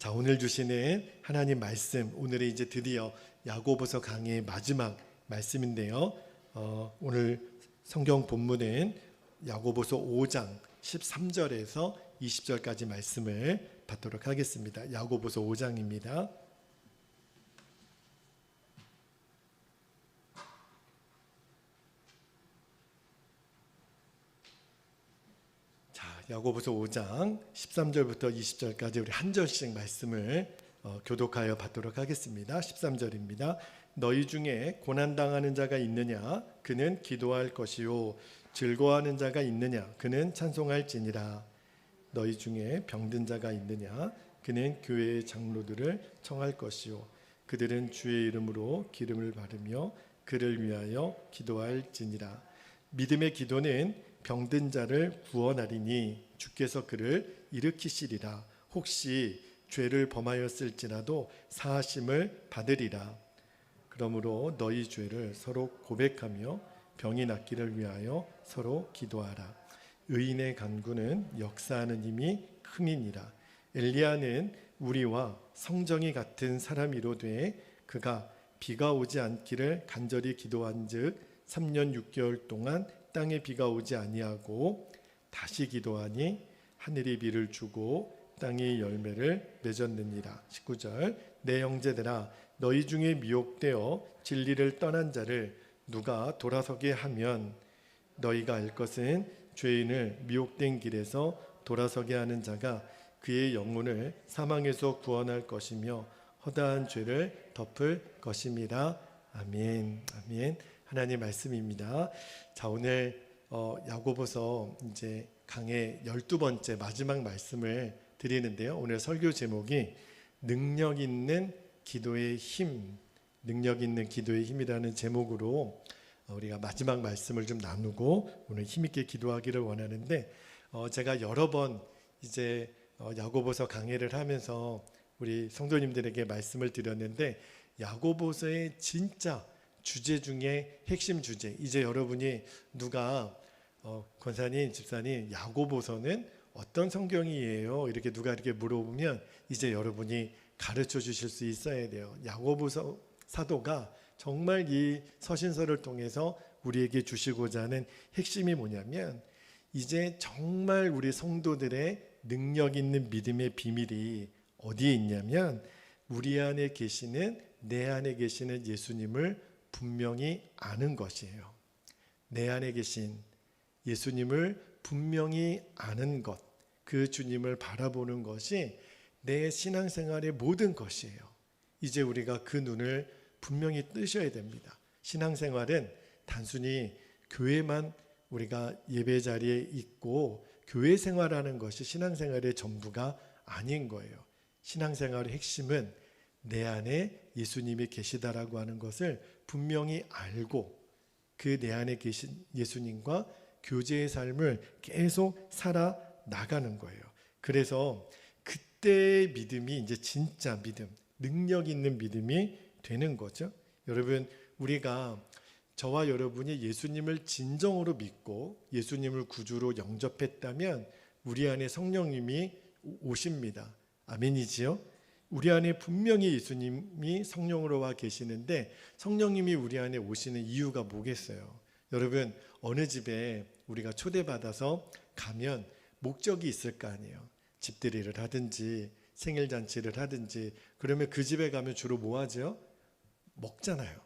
자, 오늘 주시는 하나님 말씀, 오늘은 이제 드디어 야고보서 강의의 마지막 말씀인데요. 오늘 성경 본문은 야고보서 5장 13절에서 20절까지 말씀을 받도록 하겠습니다. 야고보서 5장입니다. 야고보서 5장 13절부터 20절까지 우리 한 절씩 말씀을 교독하여 받도록 하겠습니다. 13절입니다. 너희 중에 고난당하는 자가 있느냐? 그는 기도할 것이요 즐거워하는 자가 있느냐? 그는 찬송할지니라. 너희 중에 병든 자가 있느냐? 그는 교회의 장로들을 청할 것이요 그들은 주의 이름으로 기름을 바르며 그를 위하여 기도할지니라. 믿음의 기도는 병든 자를 구원하리니 주께서 그를 일으키시리라. 혹시 죄를 범하였을지라도 사하심을 받으리라. 그러므로 너희 죄를 서로 고백하며 병이 낫기를 위하여 서로 기도하라. 의인의 간구는 역사하는 힘이 큼이니라. 엘리야는 우리와 성정이 같은 사람이로되 그가 비가 오지 않기를 간절히 기도한즉 3년 6개월 동안 땅에 비가 오지 아니하고 다시 기도하니 하늘이 비를 주고 땅이 열매를 맺었느니라. 19절 내 형제들아 너희 중에 미혹되어 진리를 떠난 자를 누가 돌아서게 하면 너희가 알 것은 죄인을 미혹된 길에서 돌아서게 하는 자가 그의 영혼을 사망에서 구원할 것이며 허다한 죄를 덮을 것임이라. 아멘. 아멘. 하나님 말씀입니다. 자, 오늘 야고보서 이제 강의 12번째 마지막 말씀을 드리는데요. 오늘 설교 제목이 능력 있는 기도의 힘, 능력 있는 기도의 힘이라는 제목으로 우리가 마지막 말씀을 좀 나누고 오늘 힘있게 기도하기를 원하는데, 제가 여러 번 이제 야고보서 강의를 하면서 우리 성도님들에게 말씀을 드렸는데, 야고보서의 진짜 주제 중에 핵심 주제, 이제 여러분이 누가 권사님, 집사님 야고보서는 어떤 성경이에요? 이렇게 누가 이렇게 물어보면 이제 여러분이 가르쳐 주실 수 있어야 돼요. 야고보서 사도가 정말 이 서신서를 통해서 우리에게 주시고자 하는 핵심이 뭐냐면, 이제 정말 우리 성도들의 능력 있는 믿음의 비밀이 어디에 있냐면 우리 안에 계시는, 내 안에 계시는 예수님을 분명히 아는 것이에요. 내 안에 계신 예수님을 분명히 아는 것, 그 주님을 바라보는 것이 내 신앙생활의 모든 것이에요. 이제 우리가 그 눈을 분명히 뜨셔야 됩니다. 신앙생활은 단순히 교회만 우리가 예배 자리에 있고 교회 생활하는 것이 신앙생활의 전부가 아닌 거예요. 신앙생활의 핵심은 내 안에 예수님이 계시다라고 하는 것을 분명히 알고 그 내 안에 계신 예수님과 교제의 삶을 계속 살아나가는 거예요. 그래서 그때의 믿음이 이제 진짜 믿음, 능력 있는 믿음이 되는 거죠. 여러분, 우리가 저와 여러분이 예수님을 진정으로 믿고 예수님을 구주로 영접했다면 우리 안에 성령님이 오십니다. 아멘이지요? 우리 안에 분명히 예수님이 성령으로 와 계시는데, 성령님이 우리 안에 오시는 이유가 뭐겠어요? 여러분, 어느 집에 우리가 초대받아서 가면 목적이 있을 거 아니에요. 집들이를 하든지 생일잔치를 하든지, 그러면 그 집에 가면 주로 뭐 하죠? 먹잖아요.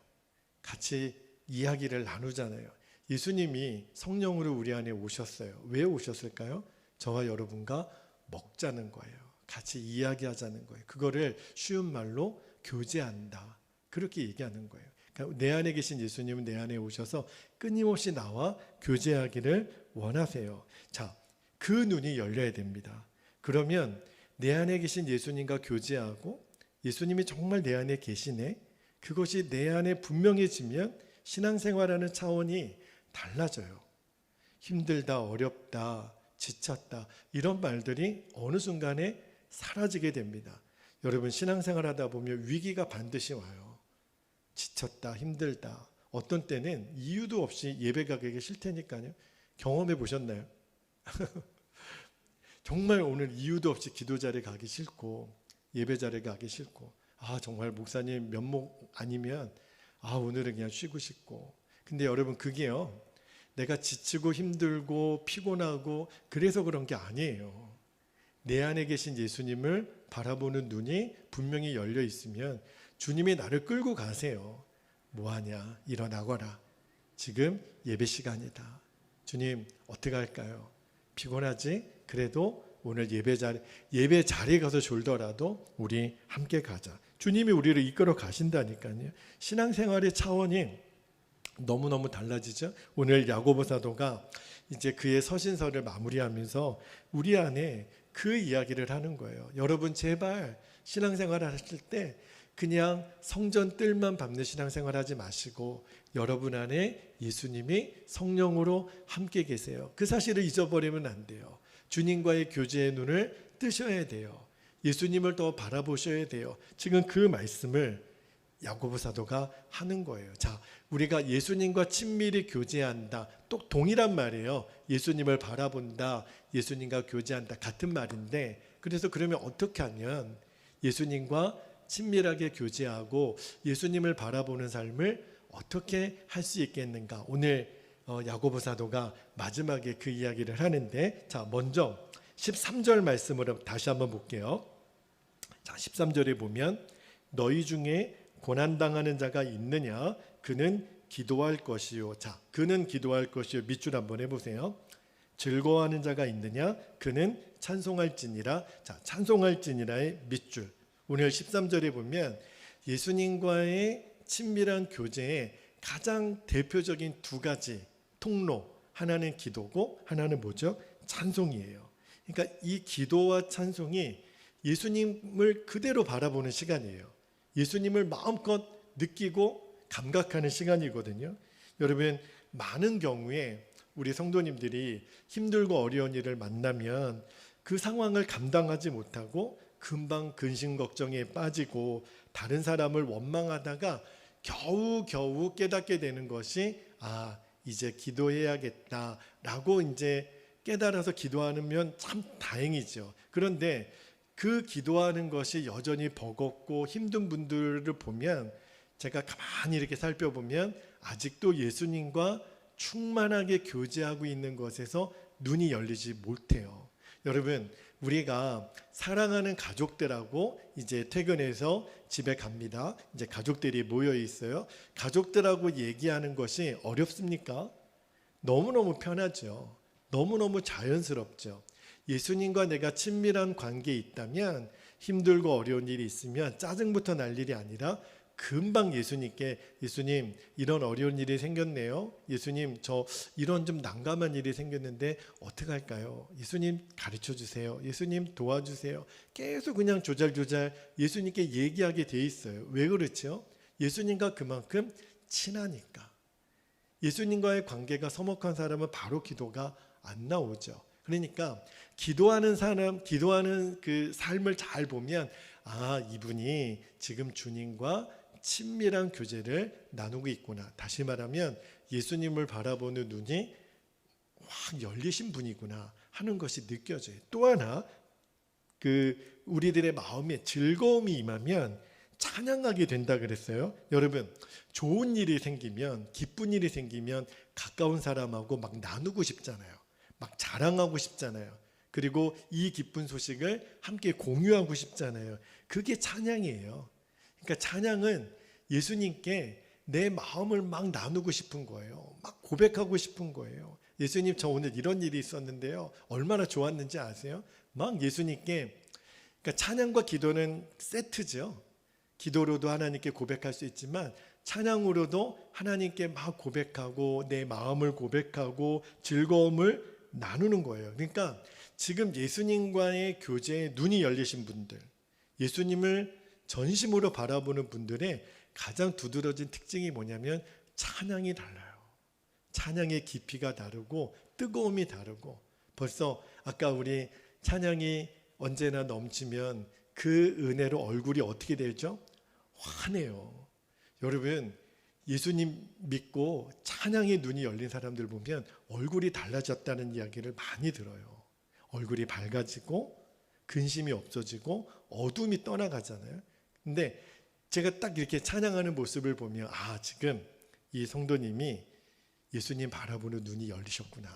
같이 이야기를 나누잖아요. 예수님이 성령으로 우리 안에 오셨어요. 왜 오셨을까요? 저와 여러분과 먹자는 거예요. 같이 이야기하자는 거예요. 그거를 쉬운 말로 교제한다, 그렇게 얘기하는 거예요. 그러니까 내 안에 계신 예수님은 내 안에 오셔서 끊임없이 나와 교제하기를 원하세요. 자, 그 눈이 열려야 됩니다. 그러면 내 안에 계신 예수님과 교제하고 예수님이 정말 내 안에 계시네, 그것이 내 안에 분명해지면 신앙생활하는 차원이 달라져요. 힘들다, 어렵다, 지쳤다, 이런 말들이 어느 순간에 사라지게 됩니다. 여러분, 신앙생활 하다 보면 위기가 반드시 와요. 지쳤다, 힘들다, 어떤 때는 이유도 없이 예배 가기 싫다니까요. 경험해 보셨나요? 정말 오늘 이유도 없이 기도 자리에 가기 싫고 예배 자리에 가기 싫고, 정말 목사님 면목 아니면 오늘은 그냥 쉬고 싶고. 근데 여러분, 그게요, 내가 지치고 힘들고 피곤하고 그래서 그런 게 아니에요. 내 안에 계신 예수님을 바라보는 눈이 분명히 열려 있으면 주님이 나를 끌고 가세요. 뭐하냐, 일어나거라, 지금 예배 시간이다. 주님 어떻게 할까요? 피곤하지? 그래도 오늘 예배 자리에 가서 졸더라도 우리 함께 가자. 주님이 우리를 이끌어 가신다니까요. 신앙생활의 차원이 너무너무 달라지죠. 오늘 야고보 사도가 이제 그의 서신서를 마무리하면서 우리 안에 그 이야기를 하는 거예요. 여러분, 제발 신앙생활을 하실 때 그냥 성전 뜰만 밟는 신앙생활 하지 마시고 여러분 안에 예수님이 성령으로 함께 계세요. 그 사실을 잊어버리면 안 돼요. 주님과의 교제의 눈을 뜨셔야 돼요. 예수님을 더 바라보셔야 돼요. 지금 그 말씀을 야고보 사도가 하는 거예요. 자, 우리가 예수님과 친밀히 교제한다, 또 동일한 말이에요. 예수님을 바라본다, 예수님과 교제한다, 같은 말인데, 그래서 그러면 어떻게 하면 예수님과 친밀하게 교제하고 예수님을 바라보는 삶을 어떻게 할 수 있겠는가? 오늘 야고보 사도가 마지막에 그 이야기를 하는데, 자, 먼저 13절 말씀으로 다시 한번 볼게요. 자, 13절에 보면 너희 중에 고난당하는 자가 있느냐? 그는 기도할 것이요. 자, 그는 기도할 것이요. 밑줄 한번 해보세요. 즐거워하는 자가 있느냐? 그는 찬송할지니라. 자, 찬송할지니라의 밑줄. 오늘 13절에 보면 예수님과의 친밀한 교제의 가장 대표적인 두 가지 통로, 하나는 기도고 하나는 뭐죠? 찬송이에요. 그러니까 이 기도와 찬송이 예수님을 그대로 바라보는 시간이에요. 예수님을 마음껏 느끼고 감각하는 시간이거든요. 여러분, 많은 경우에 우리 성도님들이 힘들고 어려운 일을 만나면 그 상황을 감당하지 못하고 금방 근심 걱정에 빠지고 다른 사람을 원망하다가 겨우 깨닫게 되는 것이 이제 기도해야겠다라고 이제 깨달아서 기도하면 참 다행이죠. 그런데 그 기도하는 것이 여전히 버겁고 힘든 분들을 보면 제가 가만히 이렇게 살펴보면 아직도 예수님과 충만하게 교제하고 있는 것에서 눈이 열리지 못해요. 여러분, 우리가 사랑하는 가족들하고 이제 퇴근해서 집에 갑니다. 이제 가족들이 모여 있어요. 가족들하고 얘기하는 것이 어렵습니까? 너무너무 편하죠. 너무너무 자연스럽죠. 예수님과 내가 친밀한 관계에 있다면 힘들고 어려운 일이 있으면 짜증부터 날 일이 아니라 금방 예수님께, 예수님 이런 어려운 일이 생겼네요. 예수님 저 이런 좀 난감한 일이 생겼는데 어떻게 할까요? 예수님 가르쳐 주세요. 예수님 도와주세요. 계속 그냥 조잘조잘 예수님께 얘기하게 돼 있어요. 왜 그렇죠? 예수님과 그만큼 친하니까. 예수님과의 관계가 서먹한 사람은 바로 기도가 안 나오죠. 그러니까 기도하는 사람, 기도하는 그 삶을 잘 보면 이분이 지금 주님과 친밀한 교제를 나누고 있구나. 다시 말하면 예수님을 바라보는 눈이 확 열리신 분이구나 하는 것이 느껴져요. 또 하나, 우리들의 마음에 즐거움이 임하면 찬양하게 된다 그랬어요. 여러분, 좋은 일이 생기면, 기쁜 일이 생기면 가까운 사람하고 막 나누고 싶잖아요. 막 자랑하고 싶잖아요. 그리고 이 기쁜 소식을 함께 공유하고 싶잖아요. 그게 찬양이에요. 그러니까 찬양은 예수님께 내 마음을 막 나누고 싶은 거예요. 막 고백하고 싶은 거예요. 예수님, 저 오늘 이런 일이 있었는데요. 얼마나 좋았는지 아세요? 막 예수님께, 그러니까 찬양과 기도는 세트죠. 기도로도 하나님께 고백할 수 있지만 찬양으로도 하나님께 막 고백하고 내 마음을 고백하고 즐거움을 나누는 거예요. 그러니까 지금 예수님과의 교제에 눈이 열리신 분들, 예수님을 전심으로 바라보는 분들의 가장 두드러진 특징이 뭐냐면 찬양이 달라요. 찬양의 깊이가 다르고 뜨거움이 다르고, 벌써 아까 우리 찬양이 언제나 넘치면 그 은혜로 얼굴이 어떻게 되죠? 환해요. 여러분, 예수님 믿고 찬양의 눈이 열린 사람들 보면 얼굴이 달라졌다는 이야기를 많이 들어요. 얼굴이 밝아지고 근심이 없어지고 어둠이 떠나가잖아요. 근데 제가 딱 이렇게 찬양하는 모습을 보면 지금 이 성도님이 예수님 바라보는 눈이 열리셨구나.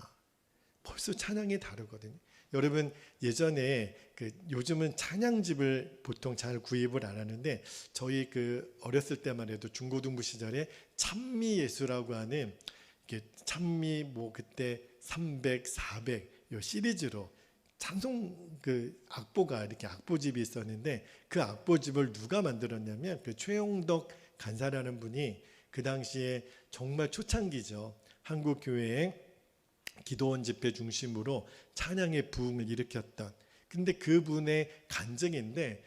벌써 찬양이 다르거든요. 여러분 예전에 요즘은 찬양집을 보통 잘 구입을 안 하는데 저희 어렸을 때만 해도 중고등부 시절에 찬미예수라고 하는 찬미 그때 300, 400 요 시리즈로 찬송 악보가 이렇게 악보집이 있었는데 그 악보집을 누가 만들었냐면 최용덕 간사라는 분이 그 당시에 정말 초창기죠. 한국 교회에 기도원 집회 중심으로 찬양의 부흥을 일으켰던 근데 그분의 간증인데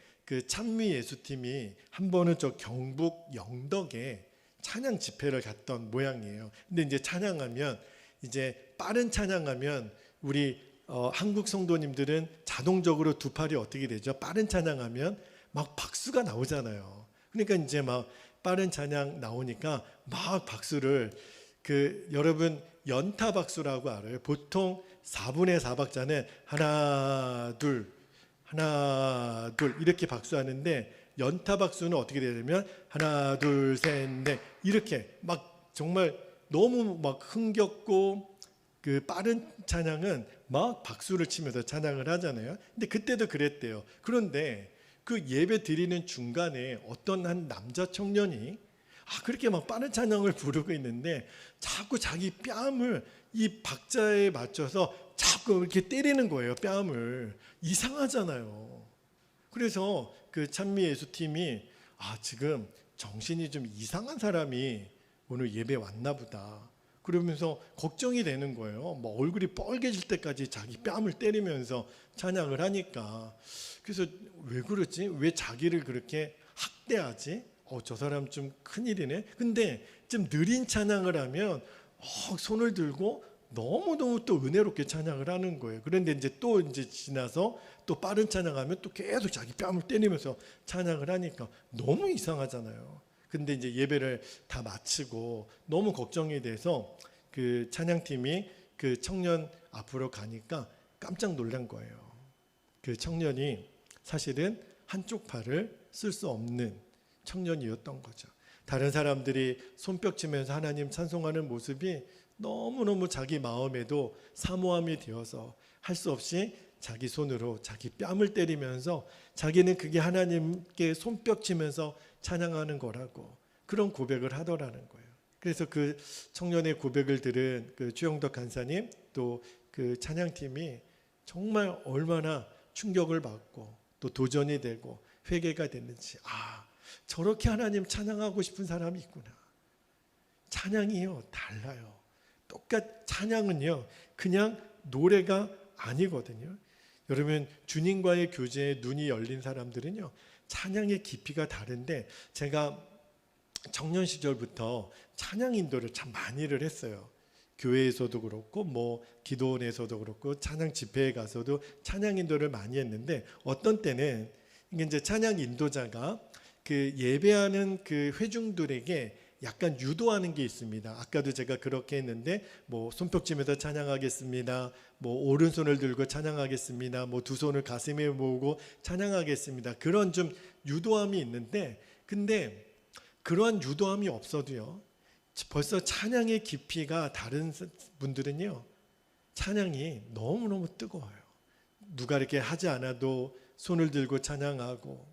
찬미 예수팀이 한 번은 저 경북 영덕에 찬양 집회를 갔던 모양이에요. 근데 이제 찬양하면 이제 빠른 찬양하면 우리 한국 성도님들은 자동적으로 두 팔이 어떻게 되죠? 빠른 찬양하면 막 박수가 나오잖아요. 그러니까 이제 막 빠른 찬양 나오니까 막 박수를 여러분 연타 박수라고 알아요. 보통 4분의 4박자는 하나 둘 하나 둘 이렇게 박수하는데 연타 박수는 어떻게 되냐면 하나 둘 셋 넷 이렇게 막 정말 너무 막 흥겹고 빠른 찬양은 막 박수를 치면서 찬양을 하잖아요. 근데 그때도 그랬대요. 그런데 예배 드리는 중간에 어떤 한 남자 청년이 그렇게 막 빠른 찬양을 부르고 있는데 자꾸 자기 뺨을 이 박자에 맞춰서 자꾸 이렇게 때리는 거예요. 뺨을. 이상하잖아요. 그래서 찬미 예수팀이 지금 정신이 좀 이상한 사람이 오늘 예배 왔나 보다. 그러면서 걱정이 되는 거예요. 뭐 얼굴이 뻘개질 때까지 자기 뺨을 때리면서 찬양을 하니까. 그래서 왜 그러지? 왜 자기를 그렇게 학대하지? 저 사람 좀 큰일이네. 근데 좀 느린 찬양을 하면 손을 들고 너무너무 또 은혜롭게 찬양을 하는 거예요. 그런데 이제 지나서 또 빠른 찬양하면 또 계속 자기 뺨을 때리면서 찬양을 하니까 너무 이상하잖아요. 근데 이제 예배를 다 마치고 너무 걱정이 돼서 찬양팀이 청년 앞으로 가니까 깜짝 놀란 거예요. 청년이 사실은 한쪽 팔을 쓸 수 없는 청년이었던 거죠. 다른 사람들이 손뼉 치면서 하나님 찬송하는 모습이 너무너무 자기 마음에도 사모함이 되어서 할 수 없이 자기 손으로 자기 뺨을 때리면서 자기는 그게 하나님께 손뼉 치면서 찬양하는 거라고 그런 고백을 하더라는 거예요. 그래서 청년의 고백을 들은 최용덕 간사님 또 찬양팀이 정말 얼마나 충격을 받고 또 도전이 되고 회개가 됐는지 저렇게 하나님 찬양하고 싶은 사람이 있구나. 찬양이요 달라요. 찬양은요 그냥 노래가 아니거든요. 여러분 주님과의 교제에 눈이 열린 사람들은요 찬양의 깊이가 다른데 제가 청년 시절부터 찬양 인도를 참 많이를 했어요. 교회에서도 그렇고 기도원에서도 그렇고 찬양 집회에 가서도 찬양 인도를 많이 했는데 어떤 때는 이제 찬양 인도자가 예배하는 회중들에게 약간 유도하는 게 있습니다. 아까도 제가 그렇게 했는데 손뼉 치면서 찬양하겠습니다. 오른손을 들고 찬양하겠습니다. 두 손을 가슴에 모으고 찬양하겠습니다. 그런 좀 유도함이 있는데 근데 그러한 유도함이 없어도요. 벌써 찬양의 깊이가 다른 분들은요. 찬양이 너무너무 뜨거워요. 누가 이렇게 하지 않아도 손을 들고 찬양하고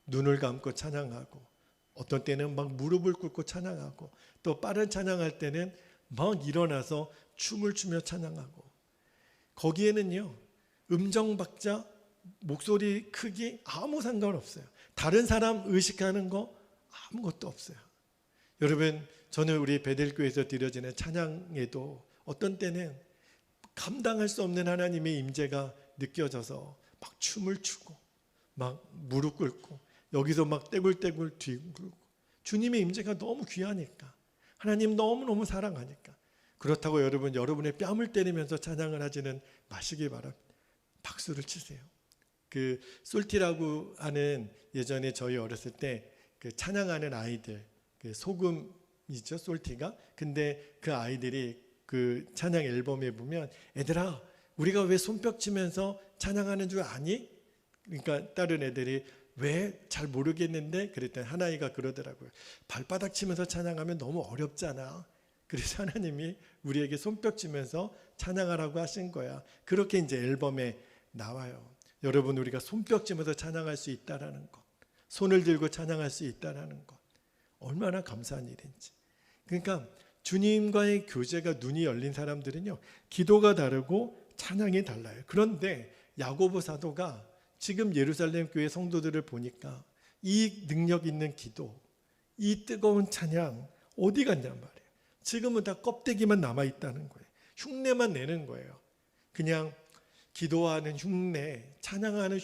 눈을 감고 찬양하고 어떤 때는 막 무릎을 꿇고 찬양하고 또 빠른 찬양할 때는 막 일어나서 춤을 추며 찬양하고 거기에는요 음정 박자 목소리 크기 아무 상관없어요. 다른 사람 의식하는 거 아무것도 없어요. 여러분 저는 우리 베델교회에서 드려지는 찬양에도 어떤 때는 감당할 수 없는 하나님의 임재가 느껴져서 막 춤을 추고 막 무릎 꿇고 여기서 막 떼굴떼굴 뒤굴고 주님의 임재가 너무 귀하니까 하나님 너무너무 사랑하니까 그렇다고 여러분의 뺨을 때리면서 찬양을 하지는 마시기 바랍니다. 박수를 치세요. 솔티라고 하는 예전에 저희 어렸을 때 찬양하는 아이들 소금이죠 솔티가. 근데 그 아이들이 찬양 앨범에 보면 애들아 우리가 왜 손뼉 치면서 찬양하는 줄 아니? 그러니까 다른 애들이 왜 잘 모르겠는데 그랬더니 하나이가 그러더라고요. 발바닥 치면서 찬양하면 너무 어렵잖아. 그래서 하나님이 우리에게 손뼉 치면서 찬양하라고 하신 거야. 그렇게 이제 앨범에 나와요. 여러분, 우리가 손뼉 치면서 찬양할 수 있다라는 것, 손을 들고 찬양할 수 있다라는 것, 얼마나 감사한 일인지. 그러니까 주님과의 교제가 눈이 열린 사람들은요, 기도가 다르고 찬양이 달라요. 그런데 야고보 사도가 지금 예루살렘 교회 성도들을 보니까 이 능력 있는 기도, 이 뜨거운 찬양 어디 갔냔 말이에요. 지금은 다 껍데기만 남아있다는 거예요. 흉내만 내는 거예요. 그냥 기도하는 흉내, 찬양하는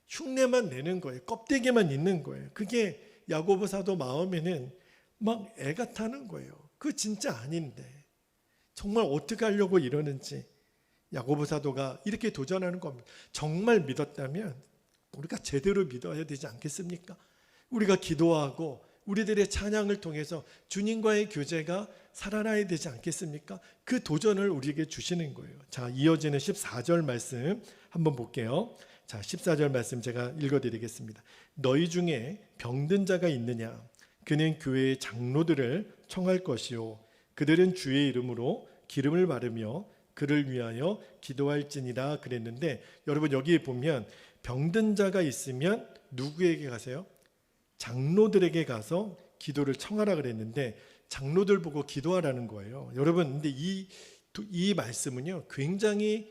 흉내만 내는 거예요. 껍데기만 있는 거예요. 그게 야고보 사도 마음에는 막 애가 타는 거예요. 그거 진짜 아닌데 정말 어떻게 하려고 이러는지 야고보 사도가 이렇게 도전하는 겁니다. 정말 믿었다면 우리가 제대로 믿어야 되지 않겠습니까? 우리가 기도하고 우리들의 찬양을 통해서 주님과의 교제가 살아나야 되지 않겠습니까? 그 도전을 우리에게 주시는 거예요. 자, 이어지는 14절 말씀 한번 볼게요. 자, 14절 말씀 제가 읽어드리겠습니다. 너희 중에 병든 자가 있느냐? 그는 교회의 장로들을 청할 것이요 그들은 주의 이름으로 기름을 바르며 그를 위하여 기도할지니라 그랬는데, 여러분 여기에 보면 병든 자가 있으면 누구에게 가세요? 장로들에게 가서 기도를 청하라 그랬는데 장로들 보고 기도하라는 거예요. 여러분, 근데 이 말씀은요 굉장히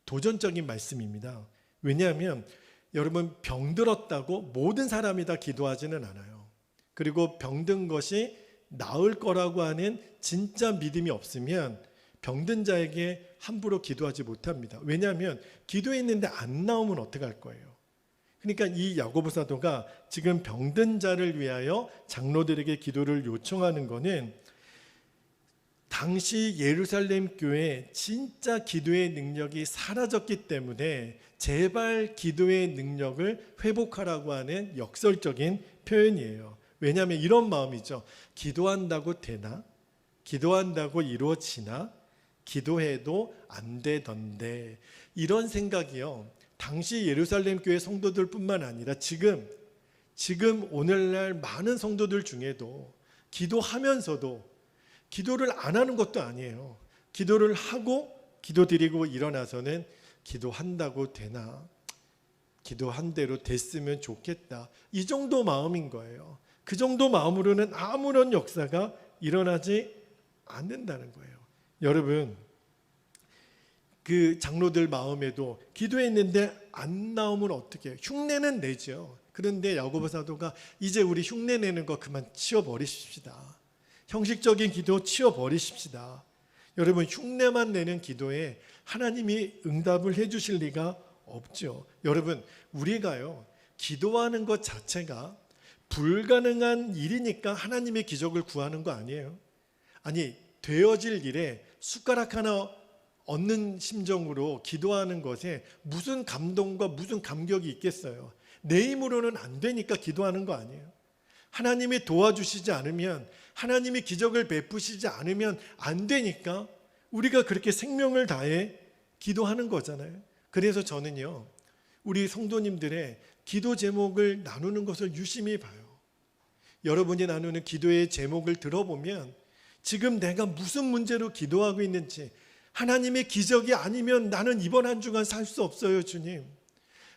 도전적인 말씀입니다. 왜냐하면 여러분, 병들었다고 모든 사람이 다 기도하지는 않아요. 그리고 병든 것이 나을 거라고 하는 진짜 믿음이 없으면 병든 자에게 함부로 기도하지 못합니다. 왜냐하면 기도했는데 안 나오면 어떡할 거예요. 그러니까 이 야고보 사도가 지금 병든 자를 위하여 장로들에게 기도를 요청하는 것은 당시 예루살렘 교회 진짜 기도의 능력이 사라졌기 때문에 제발 기도의 능력을 회복하라고 하는 역설적인 표현이에요. 왜냐하면 이런 마음이죠. 기도한다고 되나? 기도한다고 이루어지나? 기도해도 안 되던데. 이런 생각이요, 당시 예루살렘 교회 성도들뿐만 아니라 지금 오늘날 많은 성도들 중에도 기도하면서도 기도를 안 하는 것도 아니에요. 기도를 하고 기도드리고 일어나서는 기도한다고 되나? 기도한 대로 됐으면 좋겠다. 이 정도 마음인 거예요. 그 정도 마음으로는 아무런 역사가 일어나지 않는다는 거예요. 여러분, 그 장로들 마음에도 기도했는데 안 나오면 어떻게 해요? 흉내는 내죠. 그런데 야고보 사도가 이제 우리 흉내 내는 거 그만 치워버리십시다. 형식적인 기도 치워버리십시다. 여러분, 흉내만 내는 기도에 하나님이 응답을 해주실 리가 없죠. 여러분, 우리가요 기도하는 것 자체가 불가능한 일이니까 하나님의 기적을 구하는 거 아니에요. 아니, 되어질 일에 숟가락 하나 얻는 심정으로 기도하는 것에 무슨 감동과 무슨 감격이 있겠어요. 내 힘으로는 안 되니까 기도하는 거 아니에요. 하나님이 도와주시지 않으면, 하나님이 기적을 베푸시지 않으면 안 되니까 우리가 그렇게 생명을 다해 기도하는 거잖아요. 그래서 저는요 우리 성도님들의 기도 제목을 나누는 것을 유심히 봐요. 여러분이 나누는 기도의 제목을 들어보면 지금 내가 무슨 문제로 기도하고 있는지, 하나님의 기적이 아니면 나는 이번 한 주간 살 수 없어요. 주님,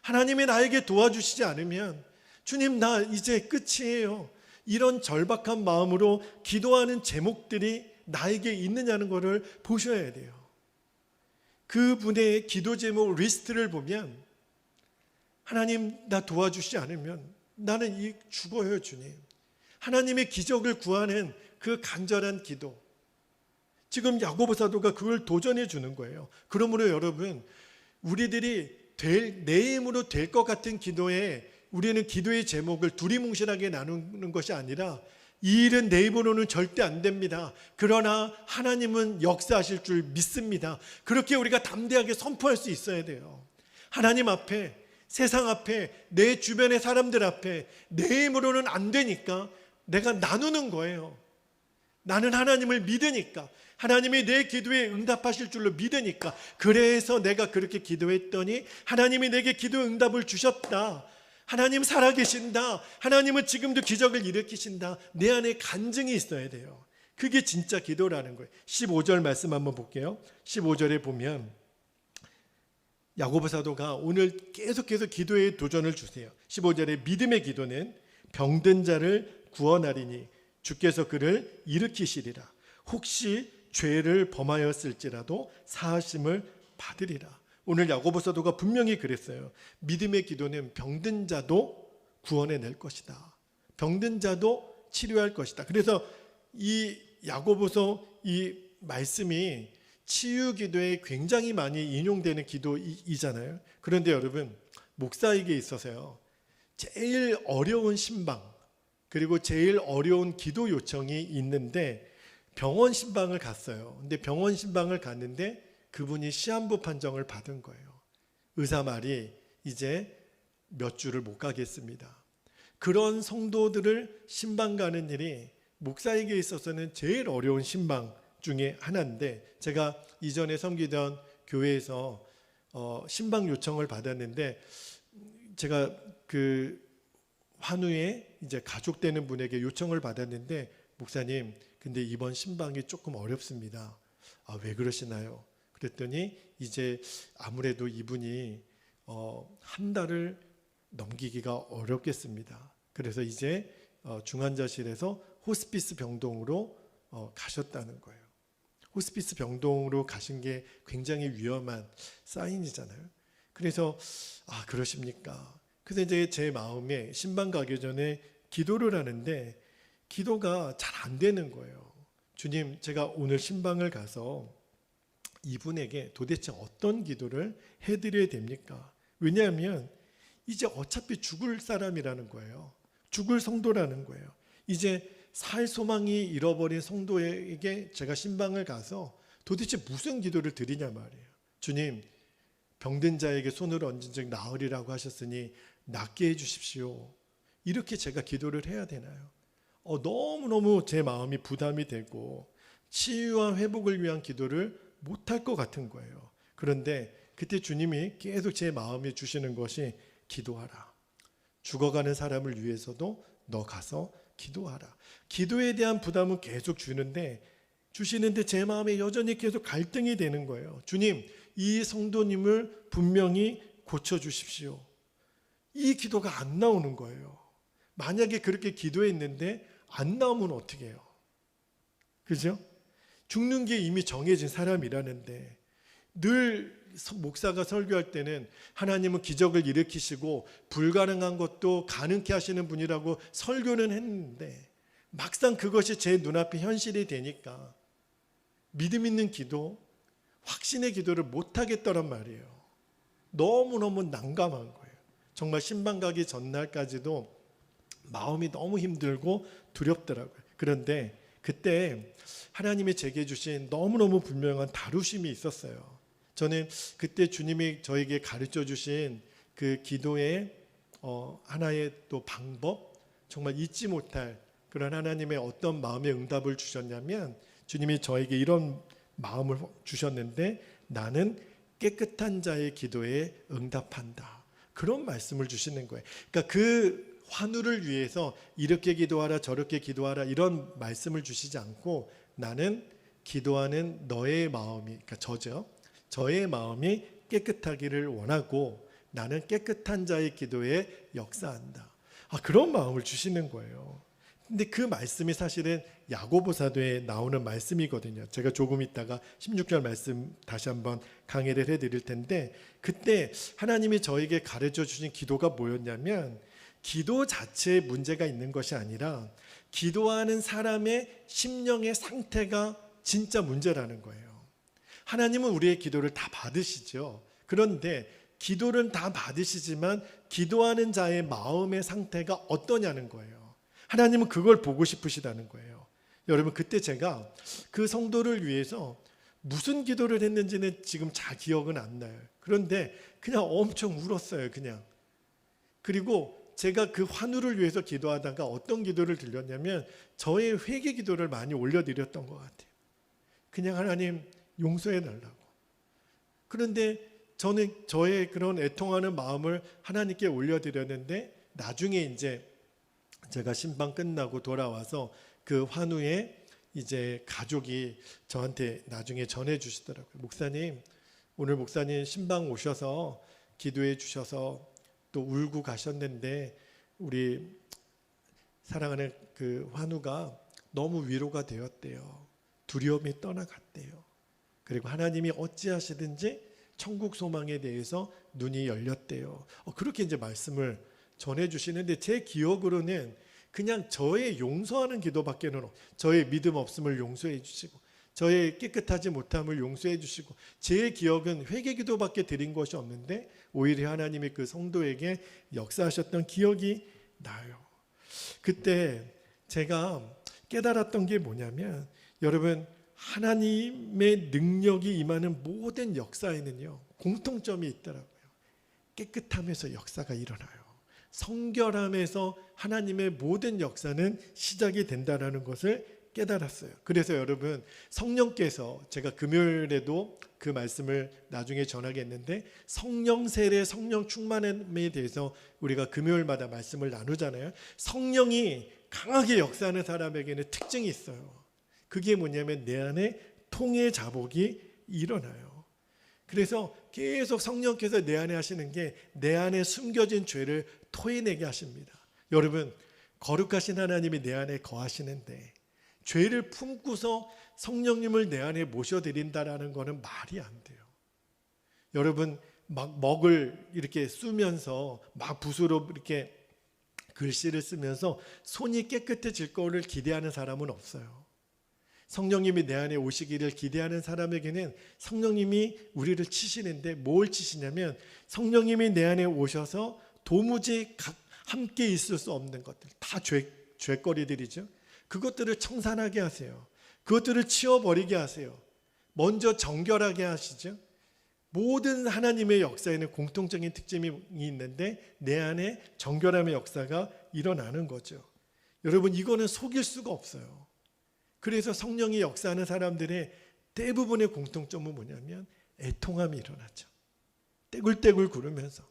하나님이 나에게 도와주시지 않으면 주님 나 이제 끝이에요. 이런 절박한 마음으로 기도하는 제목들이 나에게 있느냐는 것을 보셔야 돼요. 그분의 기도 제목 리스트를 보면 하나님 나 도와주시지 않으면 나는 죽어요. 주님, 하나님의 기적을 구하는 그 간절한 기도, 지금 야고보 사도가 그걸 도전해 주는 거예요. 그러므로 여러분, 우리들이 내 힘으로 될 것 같은 기도에 우리는 기도의 제목을 두리뭉실하게 나누는 것이 아니라 이 일은 내 힘으로는 절대 안 됩니다. 그러나 하나님은 역사하실 줄 믿습니다. 그렇게 우리가 담대하게 선포할 수 있어야 돼요. 하나님 앞에, 세상 앞에, 내 주변의 사람들 앞에 내 힘으로는 안 되니까 내가 나누는 거예요. 나는 하나님을 믿으니까, 하나님이 내 기도에 응답하실 줄로 믿으니까, 그래서 내가 그렇게 기도했더니 하나님이 내게 기도 응답을 주셨다. 하나님 살아계신다. 하나님은 지금도 기적을 일으키신다. 내 안에 간증이 있어야 돼요. 그게 진짜 기도라는 거예요. 15절 말씀 한번 볼게요. 15절에 보면 야고보 사도가 오늘 계속해서 기도의 도전을 주세요. 15절에 믿음의 기도는 병든 자를 구원하리니 주께서 그를 일으키시리라. 혹시 죄를 범하였을지라도 사하심을 받으리라. 오늘 야고보 사도가 분명히 그랬어요. 믿음의 기도는 병든 자도 구원해낼 것이다. 병든 자도 치료할 것이다. 그래서 이 야고보서 이 말씀이 치유 기도에 굉장히 많이 인용되는 기도이잖아요. 그런데 여러분, 목사에게 있어서요, 제일 어려운 신방, 그리고 제일 어려운 기도 요청이 있는데 병원 신방을 갔어요. 근데 병원 신방을 갔는데 그분이 시한부 판정을 받은 거예요. 의사 말이 이제 몇 주를 못 가겠습니다. 그런 성도들을 신방 가는 일이 목사에게 있어서는 제일 어려운 신방 중에 하나인데, 제가 이전에 섬기던 교회에서 신방 요청을 받았는데, 제가 그 환우에 이제 가족 되는 분에게 요청을 받았는데, 목사님, 근데 이번 신방이 조금 어렵습니다. 아, 왜 그러시나요? 그랬더니 이제 아무래도 이분이 한 달을 넘기기가 어렵겠습니다. 그래서 이제 중환자실에서 호스피스 병동으로 가셨다는 거예요. 호스피스 병동으로 가신 게 굉장히 위험한 사인이잖아요. 그래서 아, 그러십니까? 그래서 이제 제 마음에 신방 가기 전에 기도를 하는데 기도가 잘 안 되는 거예요. 주님, 제가 오늘 신방을 가서 이분에게 도대체 어떤 기도를 해드려야 됩니까? 왜냐하면 이제 어차피 죽을 사람이라는 거예요. 죽을 성도라는 거예요. 이제 살 소망이 잃어버린 성도에게 제가 신방을 가서 도대체 무슨 기도를 드리냐 말이에요. 주님, 병든 자에게 손을 얹은 즉 나으리라고 하셨으니 낫게 해주십시오. 이렇게 제가 기도를 해야 되나요? 너무너무 제 마음이 부담이 되고 치유와 회복을 위한 기도를 못할 것 같은 거예요. 그런데 그때 주님이 계속 제 마음에 주시는 것이 기도하라. 죽어가는 사람을 위해서도 너 가서 기도하라. 기도에 대한 부담은 계속 주시는데 제 마음에 여전히 계속 갈등이 되는 거예요. 주님, 이 성도님을 분명히 고쳐주십시오. 이 기도가 안 나오는 거예요. 만약에 그렇게 기도했는데 안 나오면 어떻게 해요? 그죠? 죽는 게 이미 정해진 사람이라는데, 늘 목사가 설교할 때는 하나님은 기적을 일으키시고 불가능한 것도 가능케 하시는 분이라고 설교는 했는데 막상 그것이 제 눈앞에 현실이 되니까 믿음 있는 기도, 확신의 기도를 못 하겠더란 말이에요. 너무너무 난감한 거예요. 정말 신방 가기 전날까지도 마음이 너무 힘들고 두렵더라고요. 그런데 그때 하나님이 제게 주신 너무너무 분명한 다루심이 있었어요. 저는 그때 주님이 저에게 가르쳐 주신 그 기도의 하나의 또 방법, 정말 잊지 못할 그런 하나님의 어떤 마음의 응답을 주셨냐면, 주님이 저에게 이런 마음을 주셨는데, 나는 깨끗한 자의 기도에 응답한다. 그런 말씀을 주시는 거예요. 그러니까 그 환우를 위해서 이렇게 기도하라 저렇게 기도하라 이런 말씀을 주시지 않고, 나는 기도하는 너의 마음이, 그러니까 저의 마음이 깨끗하기를 원하고 나는 깨끗한 자의 기도에 역사한다. 그런 마음을 주시는 거예요. 근데 그 말씀이 사실은 야고보 사도에 나오는 말씀이거든요. 제가 조금 있다가 16절 말씀 다시 한번 강의를 해드릴 텐데, 그때 하나님이 저에게 가르쳐 주신 기도가 뭐였냐면, 기도 자체에 문제가 있는 것이 아니라 기도하는 사람의 심령의 상태가 진짜 문제라는 거예요. 하나님은 우리의 기도를 다 받으시죠. 그런데 기도를 다 받으시지만 기도하는 자의 마음의 상태가 어떠냐는 거예요. 하나님은 그걸 보고 싶으시다는 거예요. 여러분, 그때 제가 그 성도를 위해서 무슨 기도를 했는지는 지금 잘 기억은 안 나요. 그런데 그냥 엄청 울었어요. 그리고 제가 그 환우를 위해서 기도하다가 어떤 기도를 드렸냐면 저의 회개 기도를 많이 올려드렸던 것 같아요. 그냥 하나님 용서해 달라고. 그런데 저는 저의 그런 애통하는 마음을 하나님께 올려드렸는데 나중에 이제 제가 신방 끝나고 돌아와서 그 환우에 이제 가족이 저한테 나중에 전해 주시더라고요. 목사님, 오늘 목사님 신방 오셔서 기도해 주셔서 또 울고 가셨는데 우리 사랑하는 그 환우가 너무 위로가 되었대요. 두려움이 떠나갔대요. 그리고 하나님이 어찌하시든지 천국 소망에 대해서 눈이 열렸대요. 그렇게 이제 말씀을 전해 주시는데 제 기억으로는 그냥 저의 용서하는 기도밖에는 저의 믿음 없음을 용서해 주시고 저의 깨끗하지 못함을 용서해 주시고 제 기억은 회개 기도밖에 드린 것이 없는데 오히려 하나님이 그 성도에게 역사하셨던 기억이 나요. 그때 제가 깨달았던 게 뭐냐면 여러분 하나님의 능력이 임하는 모든 역사에는요 공통점이 있더라고요. 깨끗함에서 역사가 일어나요. 성결함에서 하나님의 모든 역사는 시작이 된다는 것을 깨달았어요. 그래서 여러분 성령께서 제가 금요일에도 그 말씀을 나중에 전하겠는데 성령 세례, 성령 충만함에 대해서 우리가 금요일마다 말씀을 나누잖아요. 성령이 강하게 역사하는 사람에게는 특징이 있어요. 그게 뭐냐면 내 안에 통해 자복이 일어나요. 그래서 계속 성령께서 내 안에 하시는 게 내 안에 숨겨진 죄를 토해내게 하십니다. 여러분 거룩하신 하나님이 내 안에 거하시는데 죄를 품고서 성령님을 내 안에 모셔드린다라는 것은 말이 안 돼요. 여러분 막 먹을 이렇게 쓰면서 막 붓으로 이렇게 글씨를 쓰면서 손이 깨끗해질 거를 기대하는 사람은 없어요. 성령님이 내 안에 오시기를 기대하는 사람에게는 성령님이 우리를 치시는데 뭘 치시냐면 성령님이 내 안에 오셔서 도무지 함께 있을 수 없는 것들 다 죄거리들이죠. 그것들을 청산하게 하세요. 그것들을 치워버리게 하세요. 먼저 정결하게 하시죠. 모든 하나님의 역사에는 공통적인 특징이 있는데 내 안에 정결함의 역사가 일어나는 거죠. 여러분 이거는 속일 수가 없어요. 그래서 성령이 역사하는 사람들의 대부분의 공통점은 뭐냐면 애통함이 일어나죠. 떼굴떼굴 구르면서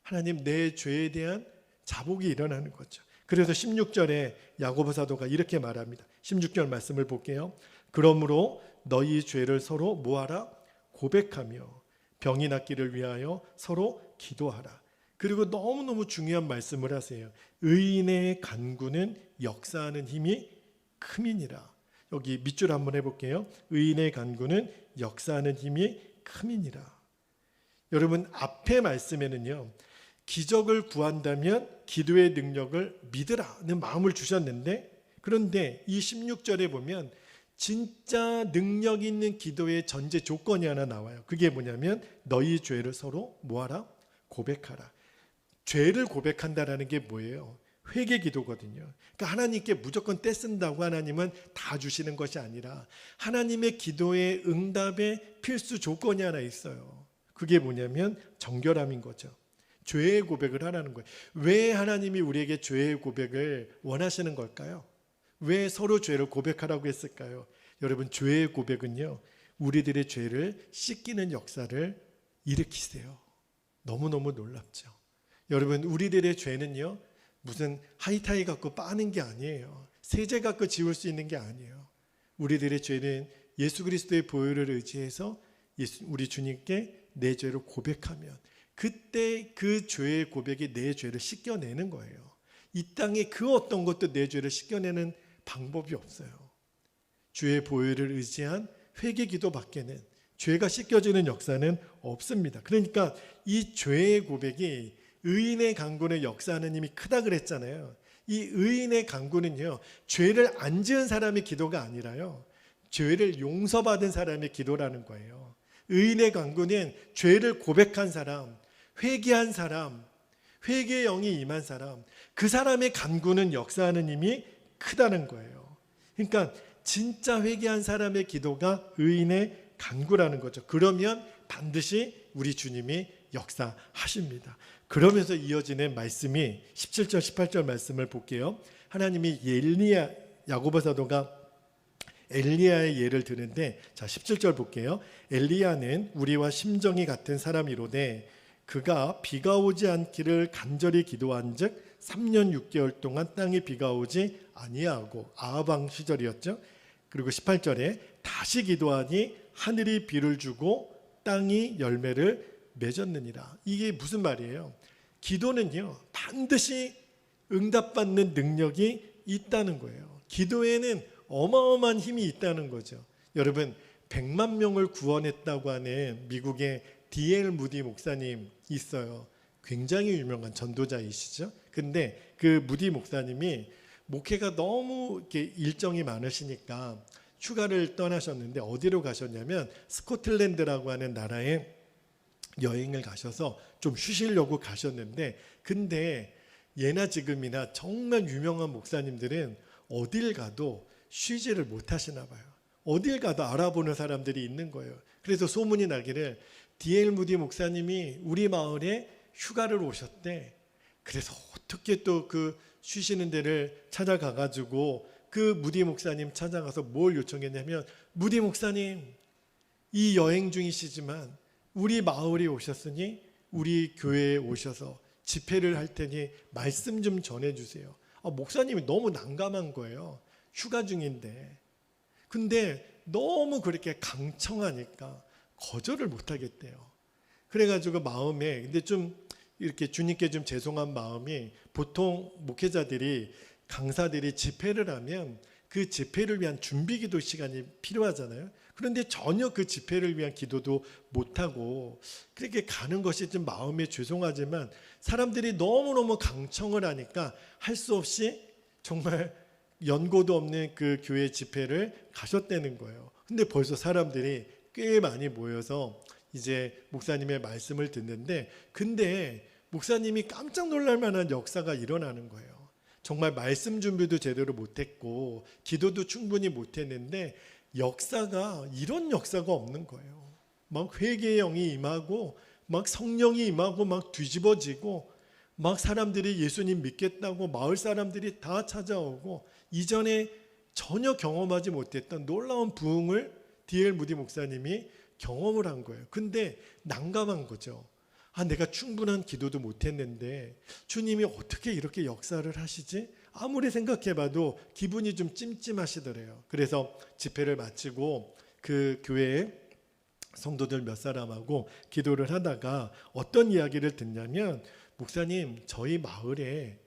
하나님 내 죄에 대한 자복이 일어나는 거죠. 그래서 16절에 야고보 사도가 이렇게 말합니다. 16절 말씀을 볼게요. 그러므로 너희 죄를 서로 뭐하라? 고백하며 병이 낫기를 위하여 서로 기도하라. 그리고 너무너무 중요한 말씀을 하세요. 의인의 간구는 역사하는 힘이 크민이라. 여기 밑줄 한번 해볼게요. 의인의 간구는 역사하는 힘이 크민이라. 여러분 앞에 말씀에는요. 기적을 구한다면 기도의 능력을 믿으라는 마음을 주셨는데 그런데 이 16절에 보면 진짜 능력 있는 기도의 전제 조건이 하나 나와요. 그게 뭐냐면 너희 죄를 서로 뭐하라? 고백하라. 죄를 고백한다라는 게 뭐예요? 회개 기도거든요. 그러니까 하나님께 무조건 떼쓴다고 하나님은 다 주시는 것이 아니라 하나님의 기도의 응답의 필수 조건이 하나 있어요. 그게 뭐냐면 정결함인 거죠. 죄의 고백을 하라는 거예요. 왜 하나님이 우리에게 죄의 고백을 원하시는 걸까요? 왜 서로 죄를 고백하라고 했을까요? 여러분 죄의 고백은요 우리들의 죄를 씻기는 역사를 일으키세요. 너무너무 놀랍죠. 여러분 우리들의 죄는요 무슨 하이타이 갖고 빠는 게 아니에요. 세제 갖고 지울 수 있는 게 아니에요. 우리들의 죄는 예수 그리스도의 보혈을 의지해서 우리 주님께 내 죄를 고백하면 그때 그 죄의 고백이 내 죄를 씻겨내는 거예요. 이 땅에 그 어떤 것도 내 죄를 씻겨내는 방법이 없어요. 주의 보혈을 의지한 회개 기도밖에는 죄가 씻겨지는 역사는 없습니다. 그러니까 이 죄의 고백이 의인의 간구는 역사하는 힘이 크다 그랬잖아요. 이 의인의 간구는요 죄를 안 지은 사람의 기도가 아니라요 죄를 용서받은 사람의 기도라는 거예요. 의인의 간구는 죄를 고백한 사람, 회개한 사람, 회개의 영이 임한 사람, 그 사람의 간구는 역사하는 힘이 크다는 거예요. 그러니까 진짜 회개한 사람의 기도가 의인의 간구라는 거죠. 그러면 반드시 우리 주님이 역사하십니다. 그러면서 이어지는 말씀이 17절 18절 말씀을 볼게요. 하나님이 엘리야, 야고보 사도가 엘리야의 예를 드는데, 자 17절 볼게요. 엘리야는 우리와 심정이 같은 사람이로되 그가 비가 오지 않기를 간절히 기도한즉 3년 6개월 동안 땅에 비가 오지 아니하고, 아합 왕 시절이었죠. 그리고 18절에 다시 기도하니 하늘이 비를 주고 땅이 열매를 맺었느니라. 이게 무슨 말이에요? 기도는요 반드시 응답받는 능력이 있다는 거예요. 기도에는 어마어마한 힘이 있다는 거죠. 여러분, 100만 명을 구원했다고 하는 미국의 D.L. 무디 목사님 있어요. 굉장히 유명한 전도자이시죠. 근데 그 무디 목사님이 목회가 너무 이렇게 일정이 많으시니까 휴가를 떠나셨는데, 어디로 가셨냐면 스코틀랜드라고 하는 나라에 여행을 가셔서 좀 쉬시려고 가셨는데, 근데 예나 지금이나 정말 유명한 목사님들은 어딜 가도 쉬지를 못하시나 봐요. 어딜 가도 알아보는 사람들이 있는 거예요. 그래서 소문이 나기를 D.L. 무디 목사님이 우리 마을에 휴가를 오셨대. 그래서 어떻게 또 그 쉬시는 데를 찾아가가지고 그 무디 목사님 찾아가서 뭘 요청했냐면, 무디 목사님, 이 여행 중이시지만 우리 마을에 오셨으니 우리 교회에 오셔서 집회를 할 테니 말씀 좀 전해주세요. 목사님이 너무 난감한 거예요. 휴가 중인데. 근데 너무 그렇게 강청하니까 거절을 못 하겠대요. 그래가지고 마음에, 근데 좀 이렇게 주님께 좀 죄송한 마음이, 보통 목회자들이, 강사들이 집회를 하면 그 집회를 위한 준비 기도 시간이 필요하잖아요. 그런데 전혀 그 집회를 위한 기도도 못하고 그렇게 가는 것이 좀 마음에 죄송하지만, 사람들이 너무너무 강청을 하니까 할 수 없이 정말 연고도 없는 그 교회 집회를 가셨다는 거예요. 근데 벌써 사람들이 꽤 많이 모여서 이제 목사님의 말씀을 듣는데, 근데 목사님이 깜짝 놀랄 만한 역사가 일어나는 거예요. 정말 말씀 준비도 제대로 못했고 기도도 충분히 못했는데 역사가, 이런 역사가 없는 거예요. 막 회개의 영이 임하고 막 성령이 임하고 막 뒤집어지고, 막 사람들이 예수님 믿겠다고 마을 사람들이 다 찾아오고, 이전에 전혀 경험하지 못했던 놀라운 부흥을 D.L. 무디 목사님이 경험을 한 거예요. 근데 난감한 거죠. 내가 충분한 기도도 못했는데 주님이 어떻게 이렇게 역사를 하시지? 아무리 생각해봐도 기분이 좀 찜찜하시더래요. 그래서 집회를 마치고 그 교회에 성도들 몇 사람하고 기도를 하다가 어떤 이야기를 듣냐면, 목사님, 저희 마을에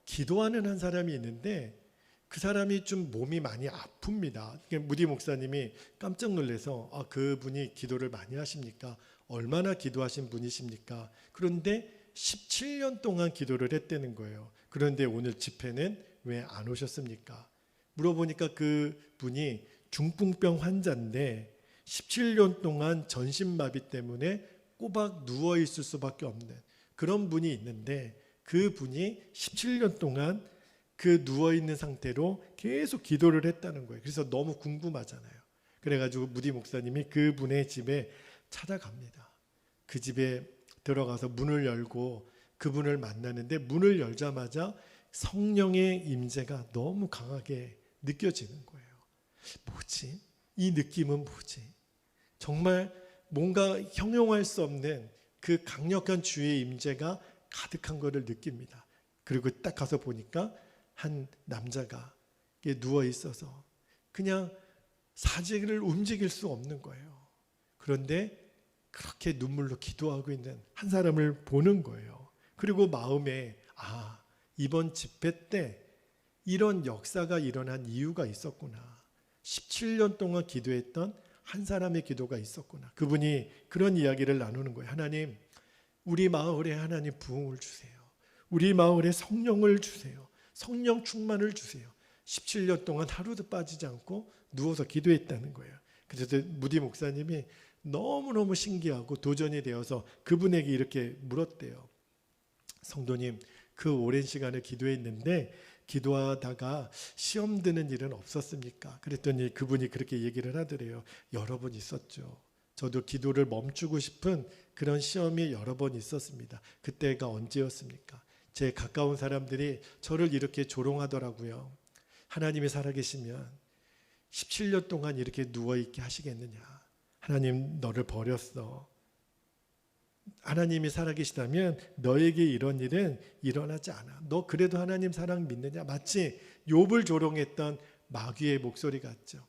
기도하는 한 사람이 있는데 그 사람이 좀 몸이 많이 아픕니다. 무디 목사님이 깜짝 놀라서 그분이 기도를 많이 하십니까? 얼마나 기도하신 분이십니까? 그런데 17년 동안 기도를 했다는 거예요. 그런데 오늘 집회는 왜 안 오셨습니까? 물어보니까 그 분이 중풍병 환자인데 17년 동안 전신마비 때문에 꼬박 누워 있을 수밖에 없는 그런 분이 있는데, 그 분이 17년 동안 그 누워 있는 상태로 계속 기도를 했다는 거예요. 그래서 너무 궁금하잖아요. 그래가지고 무디 목사님이 그 분의 집에 찾아갑니다. 그 집에 들어가서 문을 열고 그분을 만나는데, 문을 열자마자 성령의 임재가 너무 강하게 느껴지는 거예요. 뭐지? 이 느낌은 뭐지? 정말 뭔가 형용할 수 없는 그 강력한 주의 임재가 가득한 것을 느낍니다. 그리고 딱 가서 보니까 한 남자가 누워 있어서 그냥 사지를 움직일 수 없는 거예요. 그런데 그렇게 눈물로 기도하고 있는 한 사람을 보는 거예요. 그리고 마음에 이번 집회 때 이런 역사가 일어난 이유가 있었구나. 17년 동안 기도했던 한 사람의 기도가 있었구나. 그분이 그런 이야기를 나누는 거예요. 하나님, 우리 마을에 하나님 부흥을 주세요. 우리 마을에 성령을 주세요. 성령 충만을 주세요. 17년 동안 하루도 빠지지 않고 누워서 기도했다는 거예요. 그래서 무디 목사님이 너무너무 신기하고 도전이 되어서 그분에게 이렇게 물었대요. 성도님, 그 오랜 시간을 기도했는데 기도하다가 시험 드는 일은 없었습니까? 그랬더니 그분이 그렇게 얘기를 하더래요. 여러 번 있었죠. 저도 기도를 멈추고 싶은 그런 시험이 여러 번 있었습니다. 그때가 언제였습니까? 제 가까운 사람들이 저를 이렇게 조롱하더라고요. 하나님이 살아계시면 17년 동안 이렇게 누워있게 하시겠느냐. 하나님 너를 버렸어. 하나님이 살아계시다면 너에게 이런 일은 일어나지 않아. 너 그래도 하나님 사랑 믿느냐? 마치 욥을 조롱했던 마귀의 목소리 같죠.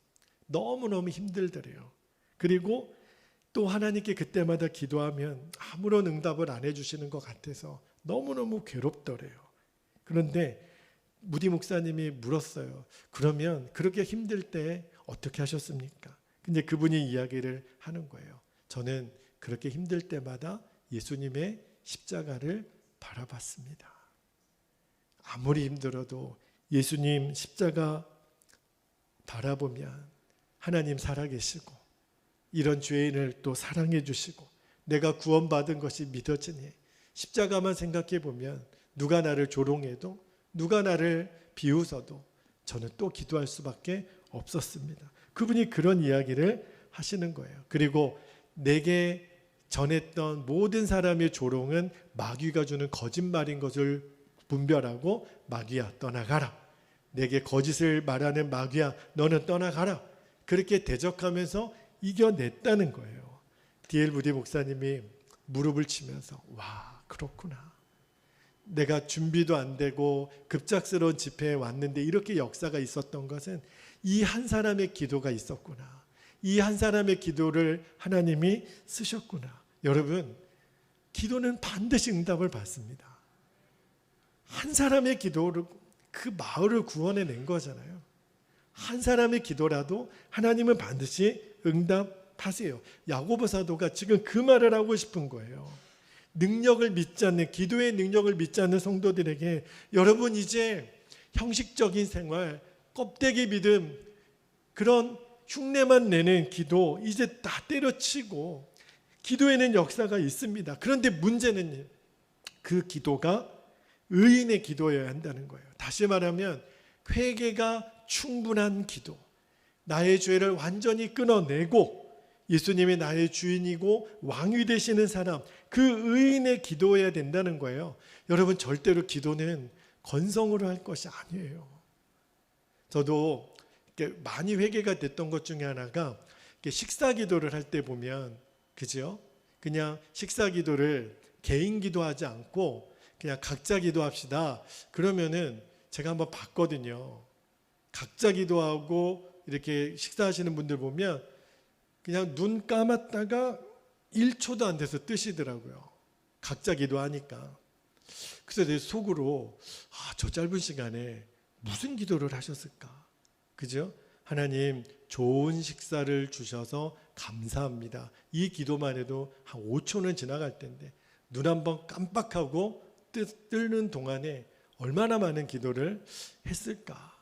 너무너무 힘들더래요. 그리고 또 하나님께 그때마다 기도하면 아무런 응답을 안 해주시는 것 같아서 너무너무 괴롭더래요. 그런데 무디 목사님이 물었어요. 그러면 그렇게 힘들 때 어떻게 하셨습니까? 근데 그분이 이야기를 하는 거예요. 저는 그렇게 힘들 때마다 예수님의 십자가를 바라봤습니다. 아무리 힘들어도 예수님 십자가 바라보면 하나님 살아계시고 이런 죄인을 또 사랑해 주시고 내가 구원받은 것이 믿어지니 십자가만 생각해 보면 누가 나를 조롱해도 누가 나를 비웃어도 저는 또 기도할 수밖에 없었습니다. 그분이 그런 이야기를 하시는 거예요. 그리고 내게 전했던 모든 사람의 조롱은 마귀가 주는 거짓말인 것을 분별하고 마귀야 떠나가라. 내게 거짓을 말하는 마귀야 너는 떠나가라. 그렇게 대적하면서 이겨냈다는 거예요. D.L. 무디 목사님이 무릎을 치면서 와 그렇구나. 내가 준비도 안 되고 급작스러운 집회에 왔는데 이렇게 역사가 있었던 것은 이 한 사람의 기도가 있었구나. 이 한 사람의 기도를 하나님이 쓰셨구나. 여러분, 기도는 반드시 응답을 받습니다. 한 사람의 기도를 그 마을을 구원해낸 거잖아요. 한 사람의 기도라도 하나님은 반드시 응답하세요. 야고보 사도가 지금 그 말을 하고 싶은 거예요. 능력을 믿지 않는, 기도의 능력을 믿지 않는 성도들에게 여러분 이제 형식적인 생활, 껍데기 믿음, 그런 흉내만 내는 기도 이제 다 때려치고 기도에는 역사가 있습니다. 그런데 문제는 그 기도가 의인의 기도여야 한다는 거예요. 다시 말하면 회개가 충분한 기도, 나의 죄를 완전히 끊어내고 예수님이 나의 주인이고 왕이 되시는 사람, 그 의인의 기도해야 된다는 거예요. 여러분 절대로 기도는 건성으로 할 것이 아니에요. 저도 많이 회개가 됐던 것 중에 하나가 식사 기도를 할 때 보면 그죠? 그냥 식사 기도를 개인 기도하지 않고 그냥 각자 기도합시다. 그러면은 제가 한번 봤거든요. 각자 기도하고 이렇게 식사하시는 분들 보면 그냥 눈 감았다가 1초도 안 돼서 뜨시더라고요. 각자 기도하니까. 그래서 내 속으로 저 짧은 시간에 무슨 기도를 하셨을까? 그죠? 하나님 좋은 식사를 주셔서 감사합니다. 이 기도만 해도 한 5초는 지나갈 텐데 눈 한번 깜빡하고 뜨는 동안에 얼마나 많은 기도를 했을까?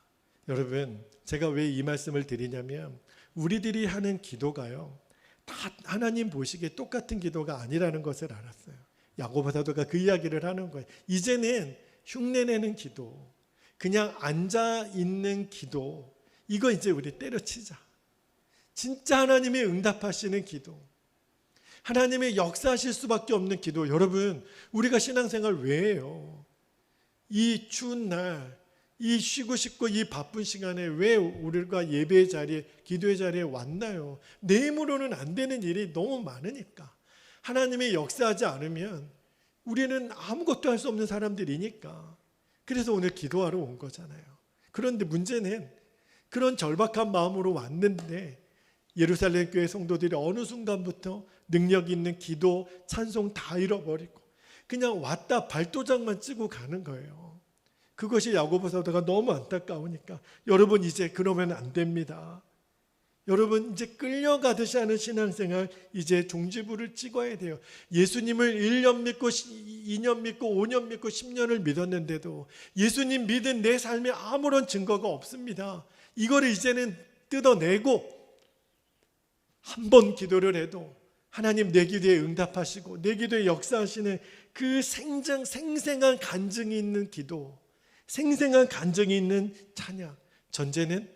여러분 제가 왜 이 말씀을 드리냐면 우리들이 하는 기도가요 다 하나님 보시기에 똑같은 기도가 아니라는 것을 알았어요. 야고보 사도가 그 이야기를 하는 거예요. 이제는 흉내내는 기도, 그냥 앉아있는 기도, 이거 이제 우리 때려치자. 진짜 하나님이 응답하시는 기도, 하나님의 역사하실 수밖에 없는 기도. 여러분 우리가 신앙생활 왜 해요? 이 추운 날, 이 쉬고 싶고 이 바쁜 시간에 왜 우리가 예배의 자리에, 기도의 자리에 왔나요? 내 힘으로는 안 되는 일이 너무 많으니까. 하나님의 역사하지 않으면 우리는 아무것도 할 수 없는 사람들이니까. 그래서 오늘 기도하러 온 거잖아요. 그런데 문제는 그런 절박한 마음으로 왔는데 예루살렘 교회 성도들이 어느 순간부터 능력 있는 기도, 찬송 다 잃어버리고 그냥 왔다 발도장만 찍고 가는 거예요. 그것이 야고보 사도가 너무 안타까우니까 여러분 이제 그러면 안 됩니다. 여러분 이제 끌려가듯이 하는 신앙생활 이제 종지부를 찍어야 돼요. 예수님을 1년 믿고 2년 믿고 5년 믿고 10년을 믿었는데도 예수님 믿은 내 삶에 아무런 증거가 없습니다. 이거를 이제는 뜯어내고 한 번 기도를 해도 하나님 내 기도에 응답하시고 내 기도에 역사하시는 그 생생한 간증이 있는 기도, 생생한 간증이 있는 찬양. 전제는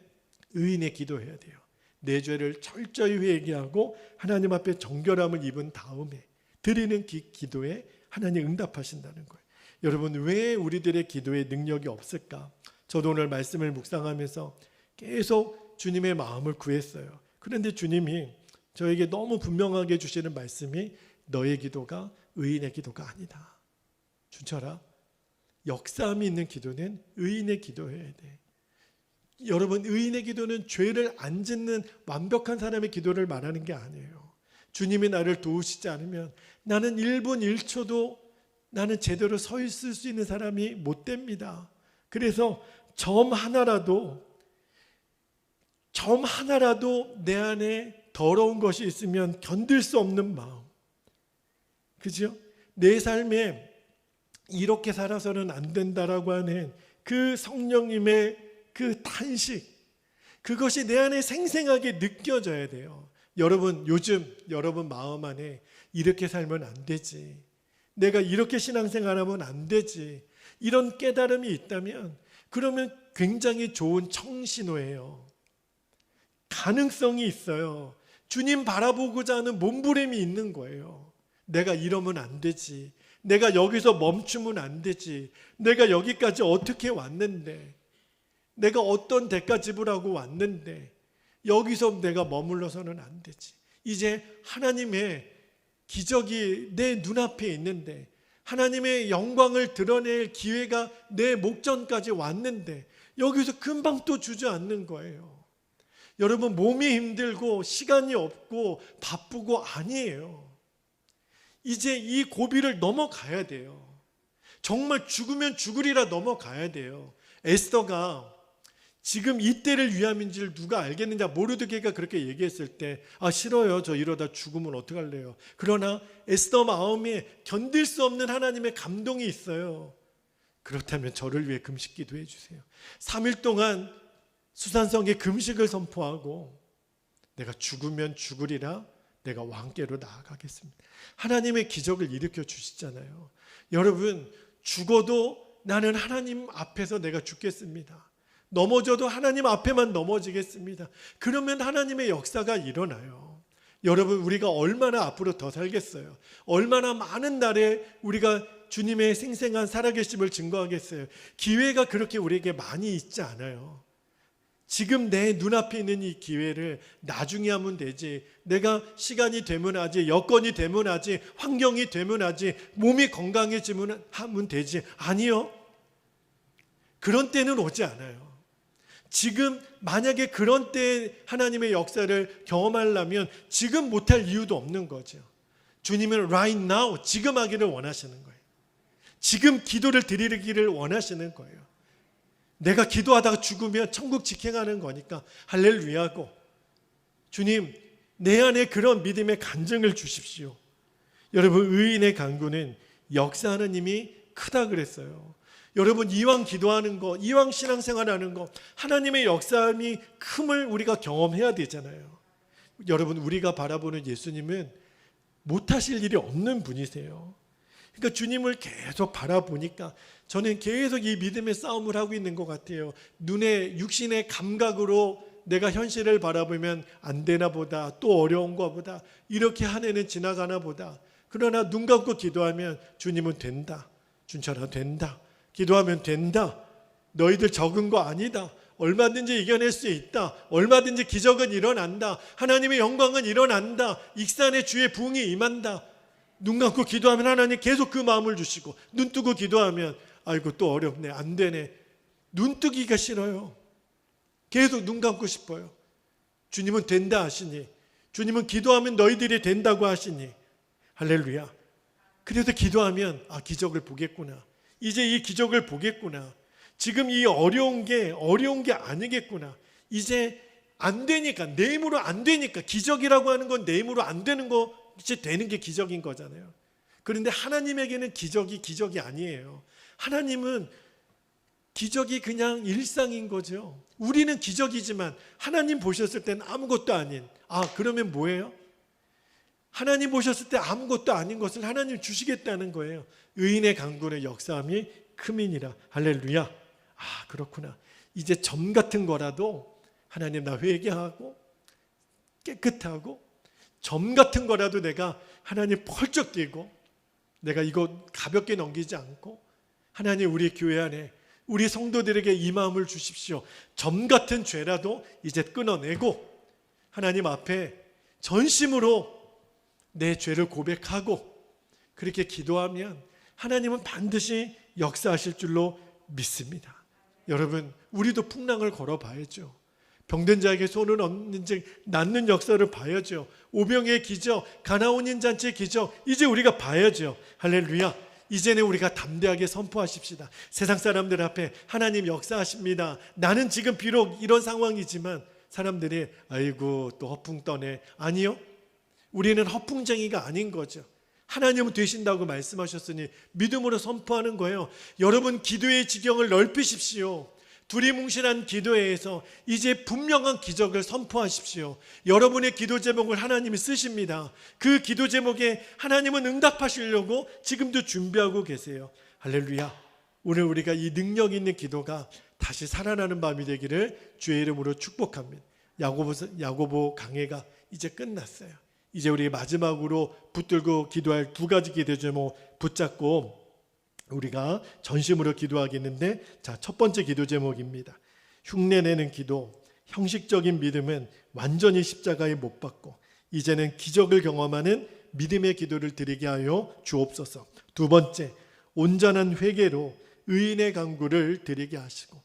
의인의 기도해야 돼요. 내 죄를 철저히 회개하고 하나님 앞에 정결함을 입은 다음에 드리는 기도에 하나님 응답하신다는 거예요. 여러분, 왜 우리들의 기도에 능력이 없을까? 저도 오늘 말씀을 묵상하면서 계속 주님의 마음을 구했어요. 그런데 주님이 저에게 너무 분명하게 주시는 말씀이 너의 기도가 의인의 기도가 아니다. 준철아, 역사함이 있는 기도는 의인의 기도여야 돼. 여러분, 의인의 기도는 죄를 안 짓는 완벽한 사람의 기도를 말하는 게 아니에요. 주님이 나를 도우시지 않으면 나는 1분 1초도 나는 제대로 서 있을 수 있는 사람이 못 됩니다. 그래서 점 하나라도 내 안에 더러운 것이 있으면 견딜 수 없는 마음, 그죠? 내 삶에 이렇게 살아서는 안 된다라고 하는 그 성령님의 그 탄식, 그것이 내 안에 생생하게 느껴져야 돼요. 여러분, 요즘 여러분 마음 안에 이렇게 살면 안 되지, 내가 이렇게 신앙생활하면 안 되지, 이런 깨달음이 있다면 그러면 굉장히 좋은 청신호예요. 가능성이 있어요. 주님 바라보고자 하는 몸부림이 있는 거예요. 내가 이러면 안 되지, 내가 여기서 멈추면 안 되지, 내가 여기까지 어떻게 왔는데, 내가 어떤 대가 지불하고 왔는데 여기서 내가 머물러서는 안 되지. 이제 하나님의 기적이 내 눈앞에 있는데, 하나님의 영광을 드러낼 기회가 내 목전까지 왔는데 여기서 금방 또 주저앉는 거예요. 여러분, 몸이 힘들고 시간이 없고 바쁘고 아니에요. 이제 이 고비를 넘어가야 돼요. 정말 죽으면 죽으리라 넘어가야 돼요. 에스더가 지금 이때를 위함인지를 누가 알겠느냐, 모르드게가 그렇게 얘기했을 때 싫어요, 저 이러다 죽으면 어떡할래요. 그러나 에스더 마음에 견딜 수 없는 하나님의 감동이 있어요. 그렇다면 저를 위해 금식 기도해 주세요. 3일 동안 수산성에 금식을 선포하고 내가 죽으면 죽으리라, 내가 왕께로 나아가겠습니다. 하나님의 기적을 일으켜 주시잖아요. 여러분, 죽어도 나는 하나님 앞에서 내가 죽겠습니다. 넘어져도 하나님 앞에만 넘어지겠습니다. 그러면 하나님의 역사가 일어나요. 여러분, 우리가 얼마나 앞으로 더 살겠어요? 얼마나 많은 날에 우리가 주님의 생생한 살아계심을 증거하겠어요? 기회가 그렇게 우리에게 많이 있지 않아요. 지금 내 눈앞에 있는 이 기회를 나중에 하면 되지, 내가 시간이 되면 하지, 여건이 되면 하지, 환경이 되면 하지, 몸이 건강해지면 하면 되지. 아니요, 그런 때는 오지 않아요. 지금 만약에 그런 때 하나님의 역사를 경험하려면 지금 못할 이유도 없는 거죠. 주님은 right now, 지금 하기를 원하시는 거예요. 지금 기도를 드리기를 원하시는 거예요. 내가 기도하다가 죽으면 천국 직행하는 거니까 할렐루야고, 주님, 내 안에 그런 믿음의 간증을 주십시오. 여러분, 의인의 간구는 역사하는 힘이 크다 그랬어요. 여러분, 이왕 기도하는 거, 이왕 신앙생활하는 거, 하나님의 역사함이 큼을 우리가 경험해야 되잖아요. 여러분, 우리가 바라보는 예수님은 못하실 일이 없는 분이세요. 그러니까 주님을 계속 바라보니까 저는 계속 이 믿음의 싸움을 하고 있는 것 같아요. 눈에 육신의 감각으로 내가 현실을 바라보면 안 되나 보다, 또 어려운 거 보다, 이렇게 한 해는 지나가나 보다. 그러나 눈 감고 기도하면 주님은 된다, 준철아 된다, 기도하면 된다, 너희들 적은 거 아니다, 얼마든지 이겨낼 수 있다, 얼마든지 기적은 일어난다, 하나님의 영광은 일어난다, 익산의 주의 부흥이 임한다. 눈 감고 기도하면 하나님 계속 그 마음을 주시고, 눈 뜨고 기도하면 아이고 또 어렵네, 안 되네, 눈 뜨기가 싫어요. 계속 눈 감고 싶어요. 주님은 된다 하시니, 주님은 기도하면 너희들이 된다고 하시니 할렐루야. 그래서 기도하면 기적을 보겠구나, 이제 이 기적을 보겠구나, 지금 이 어려운 게 아니겠구나, 이제 안 되니까, 내 힘으로 안 되니까, 기적이라고 하는 건 내 힘으로 안 되는 거 이제 되는 게 기적인 거잖아요. 그런데 하나님에게는 기적이 아니에요. 하나님은 기적이 그냥 일상인 거죠. 우리는 기적이지만 하나님 보셨을 때는 아무것도 아닌, 그러면 뭐예요? 하나님 보셨을 때 아무것도 아닌 것을 하나님 주시겠다는 거예요. 의인의 간구는 역사함이 크민이라. 할렐루야. 그렇구나. 이제 점 같은 거라도 하나님 나 회개하고 깨끗하고 점 같은 거라도 내가 하나님 펄쩍 뛰고 내가 이거 가볍게 넘기지 않고 하나님 우리 교회 안에 우리 성도들에게 이 마음을 주십시오. 점 같은 죄라도 이제 끊어내고 하나님 앞에 전심으로 내 죄를 고백하고 그렇게 기도하면 하나님은 반드시 역사하실 줄로 믿습니다. 여러분, 우리도 풍랑을 걸어봐야죠. 병든 자에게 손을 얹는지 낫는 역사를 봐야죠. 오병의 기적, 가나온인 잔치의 기적, 이제 우리가 봐야죠. 할렐루야. 이제는 우리가 담대하게 선포하십시다. 세상 사람들 앞에 하나님 역사하십니다. 나는 지금 비록 이런 상황이지만 사람들이 아이고 또 허풍 떠네. 아니요, 우리는 허풍쟁이가 아닌 거죠. 하나님은 되신다고 말씀하셨으니 믿음으로 선포하는 거예요. 여러분, 기도의 지경을 넓히십시오. 두리뭉실한 기도회에서 이제 분명한 기적을 선포하십시오. 여러분의 기도 제목을 하나님이 쓰십니다. 그 기도 제목에 하나님은 응답하시려고 지금도 준비하고 계세요. 할렐루야. 오늘 우리가 이 능력 있는 기도가 다시 살아나는 밤이 되기를 주의 이름으로 축복합니다. 야고보 강해가 이제 끝났어요. 이제 우리 마지막으로 붙들고 기도할 두 가지 기도 제목 붙잡고 우리가 전심으로 기도하겠는데, 자, 첫 번째 기도 제목입니다. 흉내내는 기도. 형식적인 믿음은 완전히 십자가에 못 박고 이제는 기적을 경험하는 믿음의 기도를 드리게 하여 주옵소서. 두 번째, 온전한 회개로 의인의 간구를 드리게 하시고.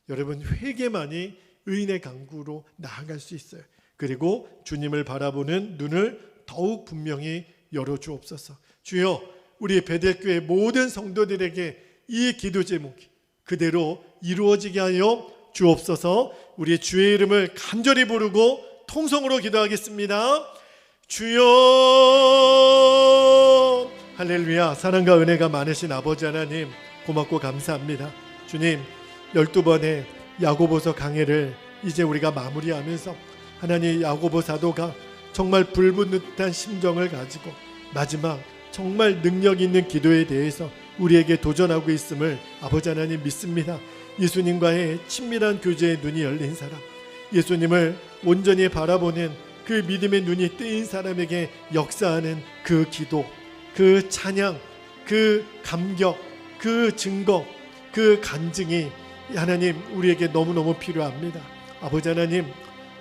여러분, 회개만이 의인의 간구로 나아갈 수 있어요. 그리고 주님을 바라보는 눈을 더욱 분명히 열어 주옵소서. 주여, 우리 베델교회 모든 성도들에게 이 기도 제목이 그대로 이루어지게 하여 주옵소서. 우리 주의 이름을 간절히 부르고 통성으로 기도하겠습니다. 주여. 할렐루야. 사랑과 은혜가 많으신 아버지 하나님, 고맙고 감사합니다. 주님, 12번의 야고보서 강해를 이제 우리가 마무리하면서 하나님, 야고보 사도가 정말 불붙는 심정을 가지고 마지막 정말 능력 있는 기도에 대해서 우리에게 도전하고 있음을 아버지 하나님 믿습니다. 예수님과의 친밀한 교제의 눈이 열린 사람, 예수님을 온전히 바라보는 그 믿음의 눈이 뜨인 사람에게 역사하는 그 기도, 그 찬양, 그 감격, 그 증거, 그 간증이 하나님 우리에게 너무너무 필요합니다. 아버지 하나님,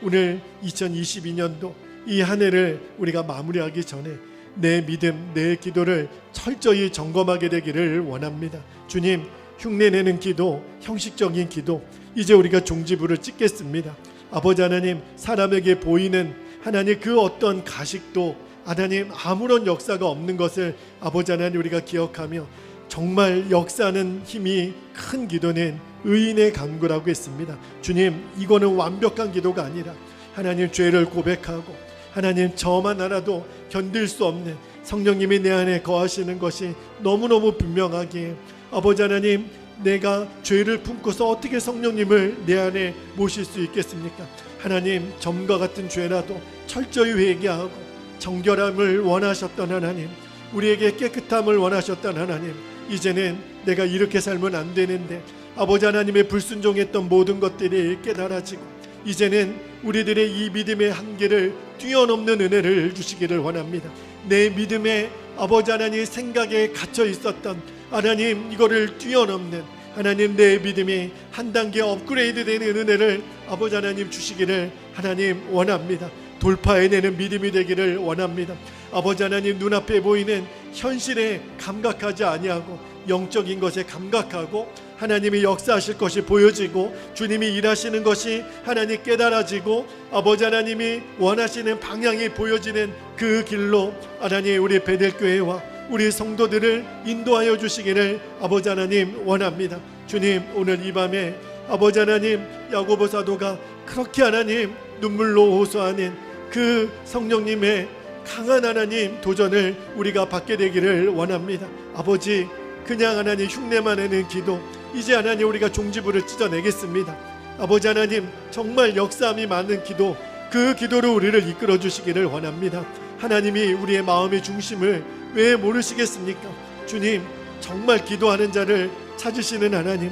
오늘 2022년도 이 한 해를 우리가 마무리하기 전에 내 믿음, 내 기도를 철저히 점검하게 되기를 원합니다. 주님, 흉내내는 기도, 형식적인 기도, 이제 우리가 종지부를 찍겠습니다. 아버지 하나님, 사람에게 보이는 하나님 그 어떤 가식도 하나님 아무런 역사가 없는 것을 아버지 하나님 우리가 기억하며 정말 역사하는 힘이 큰 기도는 의인의 간구라고 했습니다. 주님, 이거는 완벽한 기도가 아니라 하나님 죄를 고백하고 하나님 저만 알아도 견딜 수 없는 성령님이 내 안에 거하시는 것이 너무너무 분명하기에 아버지 하나님, 내가 죄를 품고서 어떻게 성령님을 내 안에 모실 수 있겠습니까? 하나님, 점과 같은 죄라도 철저히 회개하고 정결함을 원하셨던 하나님, 우리에게 깨끗함을 원하셨던 하나님, 이제는 내가 이렇게 살면 안 되는데 아버지 하나님의 불순종했던 모든 것들이 깨달아지고 이제는 우리들의 이 믿음의 한계를 뛰어넘는 은혜를 주시기를 원합니다. 내 믿음의 아버지 하나님 생각에 갇혀 있었던 하나님, 이거를 뛰어넘는 하나님 내 믿음이 한 단계 업그레이드 되는 은혜를 아버지 하나님 주시기를 하나님 원합니다. 돌파해내는 믿음이 되기를 원합니다. 아버지 하나님, 눈앞에 보이는 현실에 감각하지 아니하고 영적인 것에 감각하고 하나님이 역사하실 것이 보여지고 주님이 일하시는 것이 하나님 깨달아지고 아버지 하나님이 원하시는 방향이 보여지는 그 길로 하나님 우리 베델교회와 우리 성도들을 인도하여 주시기를 아버지 하나님 원합니다. 주님, 오늘 이 밤에 아버지 하나님, 야고보 사도가 그렇게 하나님 눈물로 호소하는 그 성령님의 강한 하나님 도전을 우리가 받게 되기를 원합니다. 아버지, 그냥 하나님 흉내만 내는 기도, 이제 하나님 우리가 종지부를 찢어내겠습니다. 아버지 하나님, 정말 역사함이 많은 기도, 그 기도로 우리를 이끌어 주시기를 원합니다. 하나님이 우리의 마음의 중심을 왜 모르시겠습니까? 주님, 정말 기도하는 자를 찾으시는 하나님,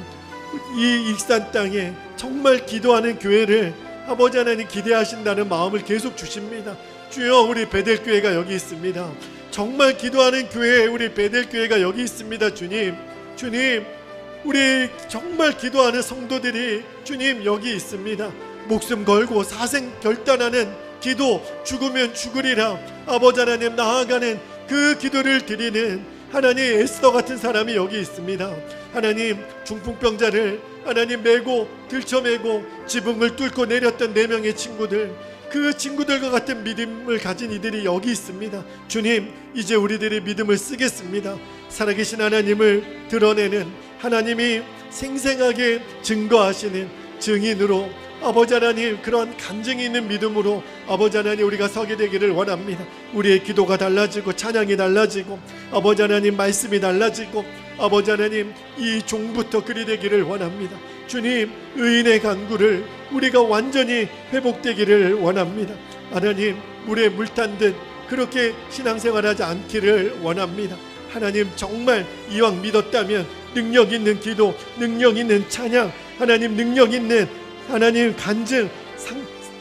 이 익산 땅에 정말 기도하는 교회를 아버지 하나님 기대하신다는 마음을 계속 주십니다. 주여, 우리 베델교회가 여기 있습니다. 정말 기도하는 교회, 우리 베델교회가 여기 있습니다. 주님, 우리 정말 기도하는 성도들이 주님 여기 있습니다. 목숨 걸고 사생 결단하는 기도, 죽으면 죽으리라 아버지 하나님 나아가는 그 기도를 드리는 하나님 에스더 같은 사람이 여기 있습니다. 하나님, 중풍병자를 하나님 메고 들쳐메고 지붕을 뚫고 내렸던 4명의 친구들, 그 친구들과 같은 믿음을 가진 이들이 여기 있습니다. 주님, 이제 우리들의 믿음을 쓰겠습니다. 살아계신 하나님을 드러내는, 하나님이 생생하게 증거하시는 증인으로 아버지 하나님, 그런 간증이 있는 믿음으로 아버지 하나님 우리가 서게 되기를 원합니다. 우리의 기도가 달라지고 찬양이 달라지고 아버지 하나님 말씀이 달라지고 아버지 하나님 이 종부터 그리 되기를 원합니다. 주님, 의인의 간구를 우리가 완전히 회복되기를 원합니다. 하나님, 물에 물 탄 듯 그렇게 신앙생활하지 않기를 원합니다. 하나님, 정말 이왕 믿었다면 능력 있는 기도, 능력 있는 찬양, 하나님 능력 있는 하나님 간증,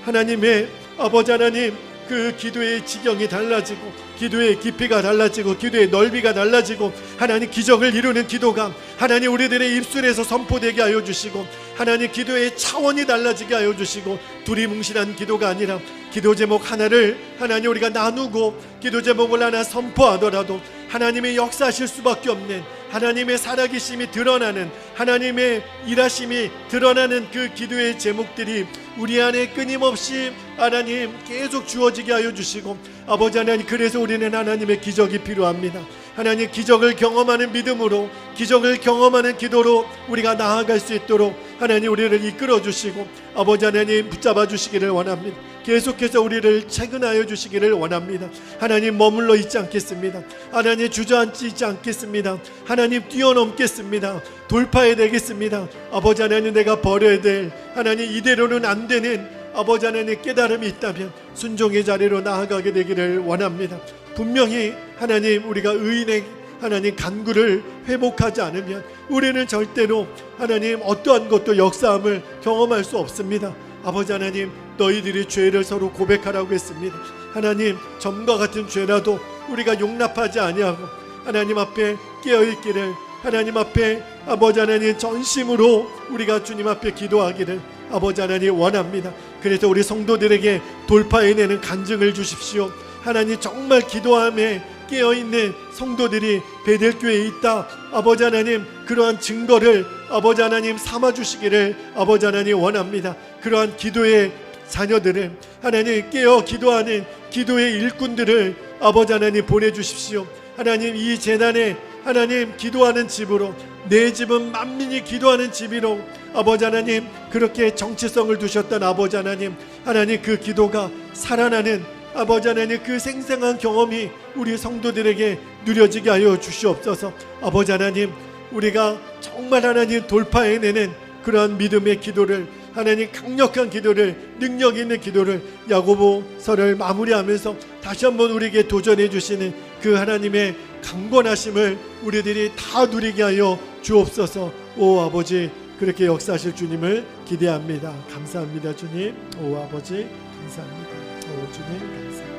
하나님의 아버지 하나님 그 기도의 지경이 달라지고 기도의 깊이가 달라지고 기도의 넓이가 달라지고 하나님 기적을 이루는 기도가 하나님 우리들의 입술에서 선포되게 하여 주시고 하나님 기도의 차원이 달라지게 하여 주시고 두리뭉실한 기도가 아니라 기도 제목 하나를 하나님 우리가 나누고 기도 제목을 하나 선포하더라도 하나님의 역사하실 수밖에 없는 하나님의 살아계심이 드러나는 하나님의 일하심이 드러나는 그 기도의 제목들이 우리 안에 끊임없이 하나님 계속 주어지게 하여 주시고 아버지 하나님, 그래서 우리는 하나님의 기적이 필요합니다. 하나님, 기적을 경험하는 믿음으로 기적을 경험하는 기도로 우리가 나아갈 수 있도록 하나님 우리를 이끌어 주시고 아버지 하나님 붙잡아 주시기를 원합니다. 계속해서 우리를 채근하여 주시기를 원합니다. 하나님, 머물러 있지 않겠습니다. 하나님, 주저앉지 있지 않겠습니다. 하나님, 뛰어넘겠습니다. 돌파해야 되겠습니다. 아버지 하나님, 내가 버려야 될 하나님 이대로는 안 되는 아버지 하나님 깨달음이 있다면 순종의 자리로 나아가게 되기를 원합니다. 분명히 하나님, 우리가 의인의 하나님 간구를 회복하지 않으면 우리는 절대로 하나님 어떠한 것도 역사함을 경험할 수 없습니다. 아버지 하나님, 너희들이 죄를 서로 고백하라고 했습니다. 하나님, 점과 같은 죄라도 우리가 용납하지 아니하고 하나님 앞에 깨어있기를, 하나님 앞에 아버지 하나님 전심으로 우리가 주님 앞에 기도하기를 아버지 하나님 원합니다. 그래서 우리 성도들에게 돌파해내는 간증을 주십시오. 하나님, 정말 기도함에 깨어있는 성도들이 베델교회에 있다. 아버지 하나님, 그러한 증거를 아버지 하나님 삼아주시기를 아버지 하나님 원합니다. 그러한 기도의 자녀들을 하나님 깨어 기도하는 기도의 일꾼들을 아버지 하나님 보내주십시오. 하나님, 이 재단에 하나님 기도하는 집으로, 내 집은 만민이 기도하는 집이로 아버지 하나님 그렇게 정체성을 두셨던 아버지 하나님, 하나님 그 기도가 살아나는 아버지 하나님 그 생생한 경험이 우리 성도들에게 누려지게 하여 주시옵소서. 아버지 하나님, 우리가 정말 하나님 돌파해내는 그러한 믿음의 기도를, 하나님 강력한 기도를, 능력 있는 기도를 야고보서를 마무리하면서 다시 한번 우리에게 도전해 주시는 그 하나님의 강권하심을 우리들이 다 누리게 하여 주옵소서. 오 아버지, 그렇게 역사하실 주님을 기대합니다. 감사합니다. 주님. 오 아버지 감사합니다. 오 주님 감사합니다.